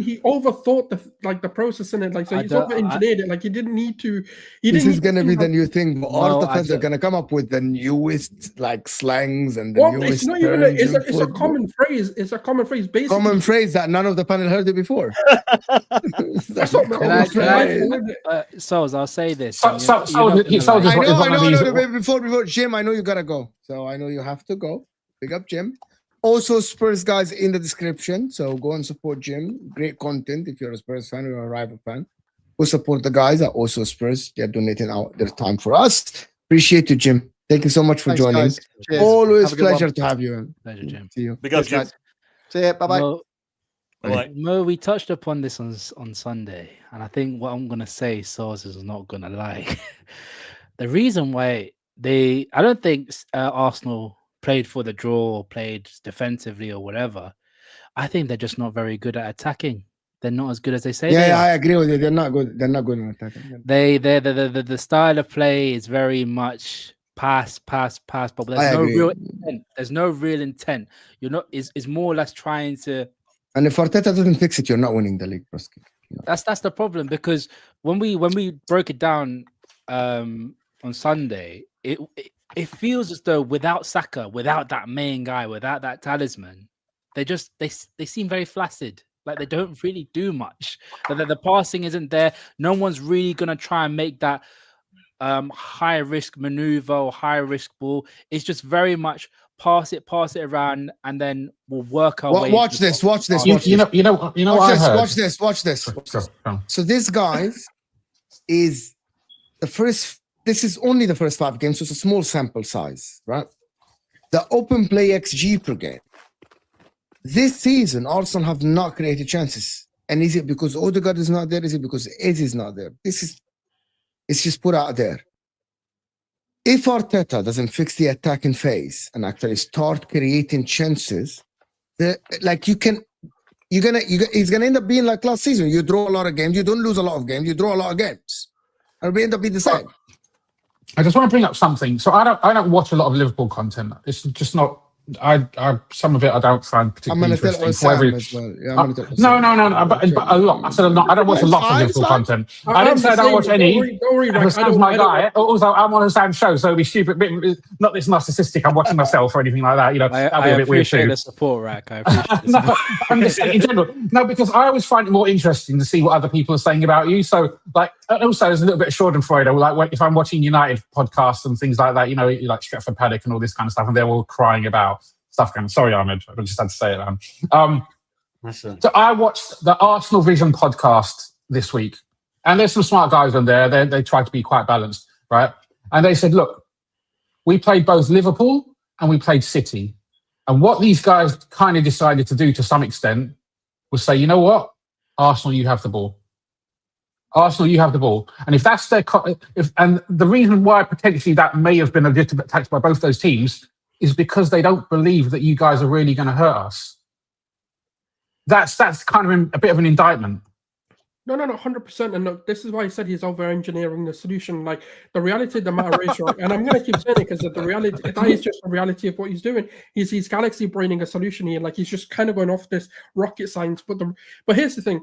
he overthought the process in it. Like, so he's over-engineered it. Like, he didn't need to. This is going to be the new thing. But all the fans are going to come up with the newest slangs and the newest. It's not even. It's a common phrase. It's a common phrase. Basically, common phrase that none of the panel heard it before. That's not common phrase. Soz, I'll say this. I know. Before Jim, I know you gotta go. So I know you have to go. Big up, Jim. Also, Spurs guys in the description. So go and support Jim. Great content if you're a Spurs fan or you're a rival fan. Go support the guys at also Spurs. They're donating out their time for us. Appreciate you, Jim. Thank you so much for joining. Always pleasure to have you. Pleasure, Jim. See you. Big up, Jim. See ya. Bye-bye. Mo, we touched upon this on Sunday, and I think what I'm gonna say, Soz is not gonna lie. The reason why I don't think Arsenal played for the draw or played defensively or whatever. I think they're just not very good at attacking. They're not as good as they say. Yeah, I agree with you. They're not good. They're not good at attacking. The style of play is very much pass, but there's no real intent. There's no real intent. You're not. Is more or less trying to. And if Arteta doesn't fix it, you're not winning the league, Broski. That's the problem, because when we broke it down on Sunday, it feels as though without Saka, without that main guy, without that talisman, they seem very flaccid. Like they don't really do much. The passing isn't there. No one's really gonna try and make that high risk maneuver or high risk ball. It's just very much pass it around, and then we'll work our way. Watch this. Watch this. Watch this. So this guys is the first. This is only the first 5 games, so it's a small sample size, right? The open play XG per game. This season, Arsenal have not created chances. And is it because Odegaard is not there? Is it because Eze is not there? It's just put out there. If Arteta doesn't fix the attacking phase and actually start creating chances, he's gonna end up being like last season. You draw a lot of games, you don't lose a lot of games, you draw a lot of games. It'll end up being the same. I just want to bring up something. So I don't watch a lot of Liverpool content. It's just not. Some of it I don't find particularly interesting. I'm going to tell Osam as well. Yeah, I'm gonna tell No, but a lot. I said I'm not. I don't watch a lot of Liverpool content. I didn't say I don't watch any. Sam's my guy. Also, I'm on a Sam's show, so it'd be stupid. Not this narcissistic. I'm watching myself or anything like that. You know, that'd be a bit weird too. I appreciate the support, Rack. I appreciate the support. I'm just saying in general. No, because I always find it more interesting to see what other people are saying about you. So, also there's a little bit of Schadenfreude. Like if I'm watching United podcasts and things like that, you know, like Stretford Paddock and all this kind of stuff, and they're all crying about stuff. Sorry, Ahmed, I just had to say it. So I watched the Arsenal Vision podcast this week, and there's some smart guys on there. They try to be quite balanced, right? And they said, look, we played both Liverpool and we played City. And what these guys kind of decided to do to some extent was say, you know what? Arsenal, you have the ball. Arsenal, you have the ball, and if that's their and the reason why potentially that may have been a legitimate tactic by both those teams is because they don't believe that you guys are really going to hurt us. That's kind of a bit of an indictment. No, 100%. And look, this is why I said he's over-engineering the solution. Like, the reality of the matter is, right, and I'm going to keep saying it because the reality, that is just the reality of what he's doing. He's galaxy braining a solution here. Like, he's just kind of going off this rocket science. But here's the thing.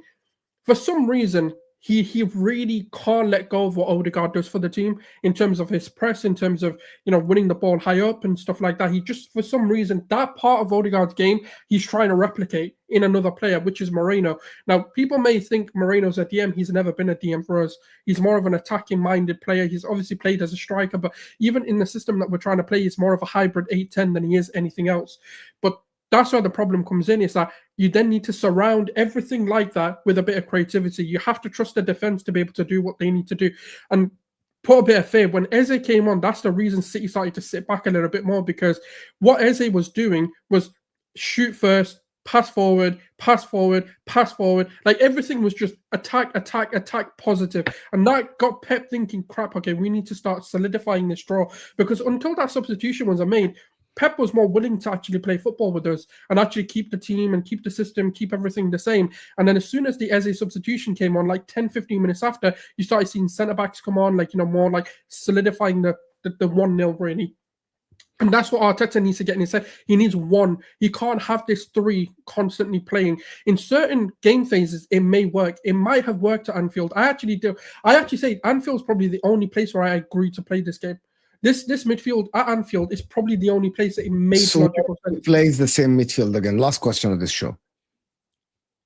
For some reason, he really can't let go of what Odegaard does for the team in terms of his press, in terms of, you know, winning the ball high up and stuff like that. He just, for some reason, that part of Odegaard's game, he's trying to replicate in another player, which is Moreno. Now, people may think Moreno's a DM. He's never been a DM for us. He's more of an attacking-minded player. He's obviously played as a striker, but even in the system that we're trying to play, he's more of a hybrid 8-10 than he is anything else. But that's where the problem comes in, is that you then need to surround everything like that with a bit of creativity. You have to trust the defense to be able to do what they need to do. And put a bit of fear. When Eze came on, that's the reason City started to sit back a little bit more, because what Eze was doing was shoot first, pass forward, pass forward, pass forward. Like, everything was just attack, positive. And that got Pep thinking, crap, okay, we need to start solidifying this draw. Because until that substitution was made, Pep was more willing to actually play football with us and actually keep the team and keep the system, keep everything the same. And then as soon as the Eze substitution came on, like 10, 15 minutes after, you started seeing centre-backs come on, like, you know, more like solidifying the 1-0 really. And that's what Arteta needs to get in his head. He needs one. He can't have this three constantly playing. In certain game phases, it may work. It might have worked at Anfield. I actually say Anfield's probably the only place where I agree to play this game. This midfield at Anfield is probably the only place that it made logical sense. Plays the same midfield again. Last question of this show.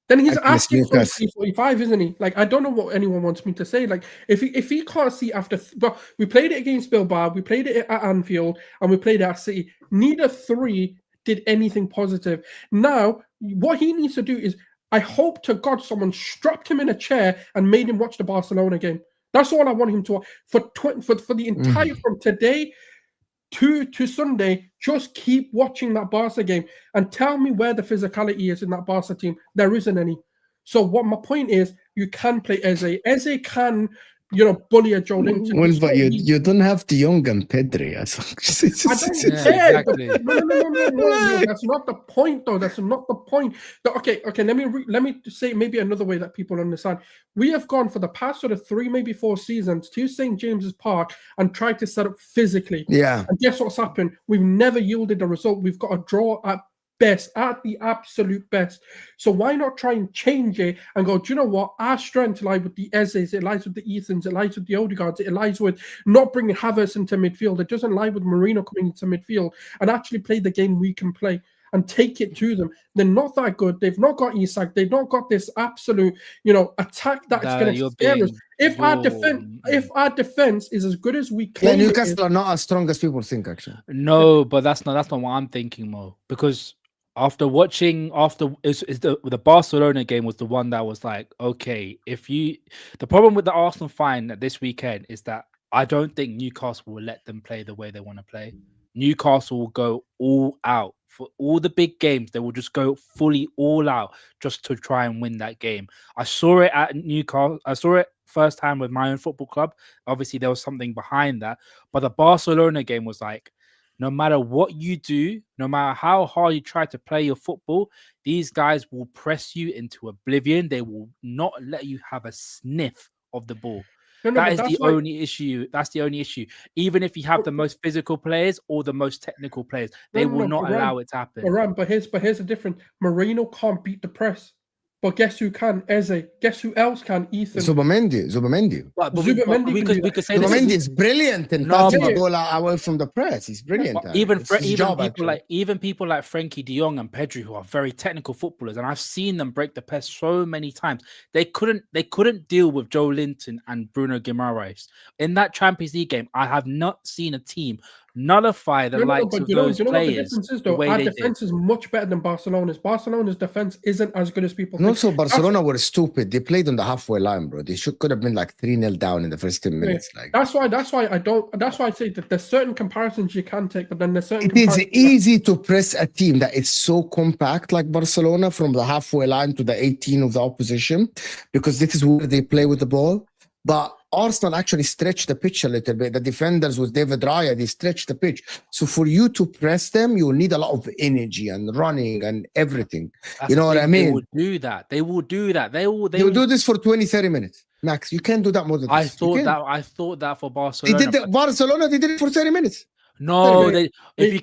Then he's asking for 345, isn't he? Like, I don't know what anyone wants me to say. Like, if he can't see after, well, we played it against Bilbao, we played it at Anfield, and we played it at City. Neither three did anything positive. Now, what he needs to do is, I hope to God someone strapped him in a chair and made him watch the Barcelona game. That's all I want him to watch. For the entire, from today to Sunday, just keep watching that Barca game and tell me where the physicality is in that Barca team. There isn't any. So what my point is, you can play Eze. Eze can, you know, bully a Joe Linton. Well, but you don't have De Jong and Pedri. I don't care. Exactly. No. That's not the point, though. That's not the point. Okay. Let me say maybe another way that people understand. We have gone for the past sort of 3, maybe 4 seasons to St. James's Park and tried to set up physically. Yeah. And guess what's happened? We've never yielded a result. We've got a draw at best, at the absolute best. So why not try and change it and go, do you know what? Our strength lies with the Ezes, it lies with the Ethans, it lies with the Odegaards, it lies with not bringing Havertz into midfield. It doesn't lie with Moreno coming into midfield, and actually play the game we can play and take it to them. They're not that good. They've not got Isak. They've not got this absolute, you know, attack that's going to scare us. If our defense is as good as we claim, Newcastle are not as strong as people think, actually. No, but that's not what I'm thinking, Mo. Because after the Barcelona game was the one that was like, okay, the problem with the Arsenal fine this weekend is that I don't think Newcastle will let them play the way they want to play. Newcastle will go all out for all the big games. They will just go fully all out just to try and win that game. I saw it at Newcastle. I saw it firsthand with my own football club. Obviously, there was something behind that. But the Barcelona game was like, no matter what you do, no matter how hard you try to play your football, these guys will press you into oblivion. They will not let you have a sniff of the ball. That is the only issue. That's the only issue. Even if you have the most physical players or the most technical players, they will not allow it to happen. But here's the difference. Moreno can't beat the press. But guess who can? Eze. Guess who else can? Ethan. Zubimendi. But we could say Zubimendi is brilliant in passing the ball away from the press. He's brilliant. Even people like Frankie De Jong and Pedri, who are very technical footballers, and I've seen them break the press so many times. They couldn't deal with Joe Linton and Bruno Guimaraes in that Champions League game. I have not seen a team nullify the likes of those players. What the difference is, though? Our defense is much better than Barcelona's. Barcelona's defense isn't as good as people think. Also, Barcelona were stupid. They played on the halfway line, bro. They could have been like 3-0 down in the first 10 minutes. Like, that's why I say that there's certain comparisons you can take, but then there's certain. It is easy to press a team that is so compact like Barcelona from the halfway line to the 18 of the opposition, because this is where they play with the ball. But Arsenal actually stretched the pitch a little bit. The defenders with David Raya, they stretched the pitch. So for you to press them, you will need a lot of energy and running and everything. That's You know the what I thing, mean? They will do that. They will do that. They will do this for 20, 30 minutes. Max, you can't do that more than I this. You thought that for can't. Barcelona. They did that. Barcelona, they did it for 30 minutes. No, minutes.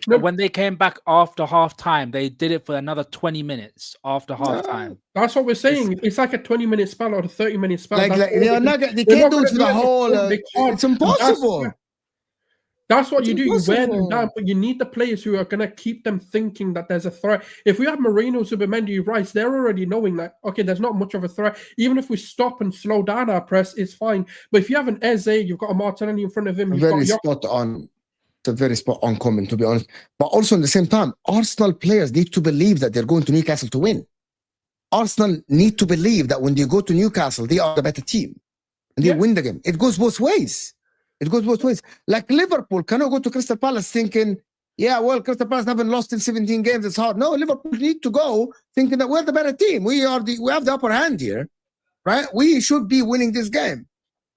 when they came back after half time, they did it for another 20 minutes after half time. That's what we're saying. It's like a 20-minute spell or a 30-minute spell. They can't do it for the whole. It's impossible. That's what you do. You wear them impossible. down, but you need the players who are going to keep them thinking that there's a threat. If we have Moreno, Zubimendi, Rice, they're already knowing that, okay, there's not much of a threat. Even if we stop and slow down our press, it's fine. But if you have an Eze, you've got a Martinelli in front of him. Very spot on. It's a very spot on comment, to be honest. But also, at the same time, Arsenal players need to believe that they're going to Newcastle to win. Arsenal need to believe that when they go to Newcastle, they are the better team. And they win the game. It goes both ways. It goes both ways. Like Liverpool cannot go to Crystal Palace thinking, yeah, well, Crystal Palace haven't lost in 17 games. It's hard. No, Liverpool need to go thinking that we're the better team. We have the upper hand here, right? We should be winning this game.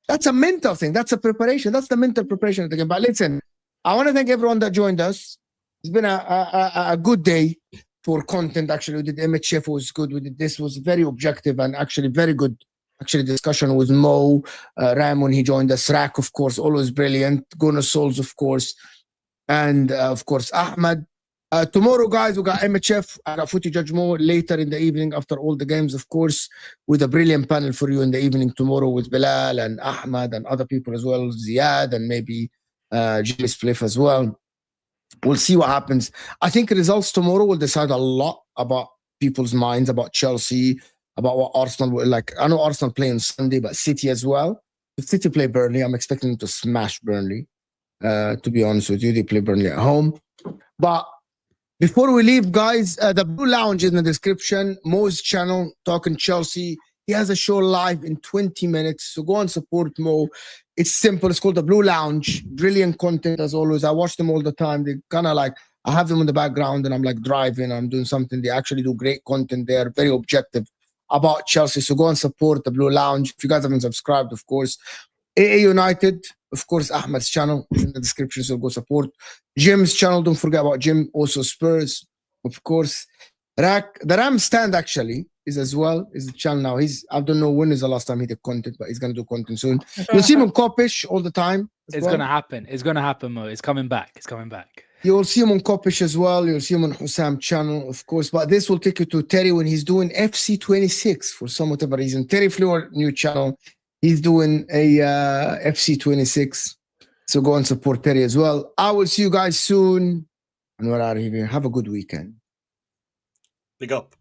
That's a mental thing. That's a preparation. That's the mental preparation of the game. But listen, I want to thank everyone that joined us. It's been a good day for content. Actually, we did MHF was good. We did this was very objective and actually very good. Actually, discussion with Mo, Ram when he joined us, Rak, of course, always brilliant. Gunnar Souls, of course, and of course Ahmed. Tomorrow, guys, we got MHF and a Footy Judge Mo later in the evening after all the games, of course, with a brilliant panel for you in the evening tomorrow with Bilal and Ahmed and other people as well, Ziad and maybe Jimmy Spliff as well. We'll see what happens. I think results tomorrow will decide a lot about people's minds, about Chelsea, about what Arsenal will like. I know Arsenal play on Sunday, but City as well. If City play Burnley, I'm expecting them to smash Burnley. To be honest with you, they play Burnley at home. But before we leave, guys, the Blue Lounge is in the description. Mo's channel, Talking Chelsea. He has a show live in 20 minutes. So go and support Mo. It's simple. It's called the Blue Lounge. Brilliant content as always. I watch them all the time. They kind of like, I have them in the background and I'm like driving. I'm doing something. They actually do great content there. Very objective about Chelsea. So go and support the Blue Lounge. If you guys haven't subscribed, of course. AA United, of course, Ahmed's channel is in the description. So go support Jim's channel. Don't forget about Jim. Also Spurs, of course. The Ram Stand actually is as well. Is the channel now. I don't know when is the last time he did content, but he's going to do content soon. You'll see him on Kopish all the time. It's going to happen. It's going to happen, Mo. It's coming back. It's coming back. You'll see him on Kopish as well. You'll see him on Hussam channel, of course. But this will take you to Terry when he's doing FC26 for some whatever reason. Terry Fleur, new channel. He's doing a FC26. So go and support Terry as well. I will see you guys soon. And we're out of here. Have a good weekend. Big up.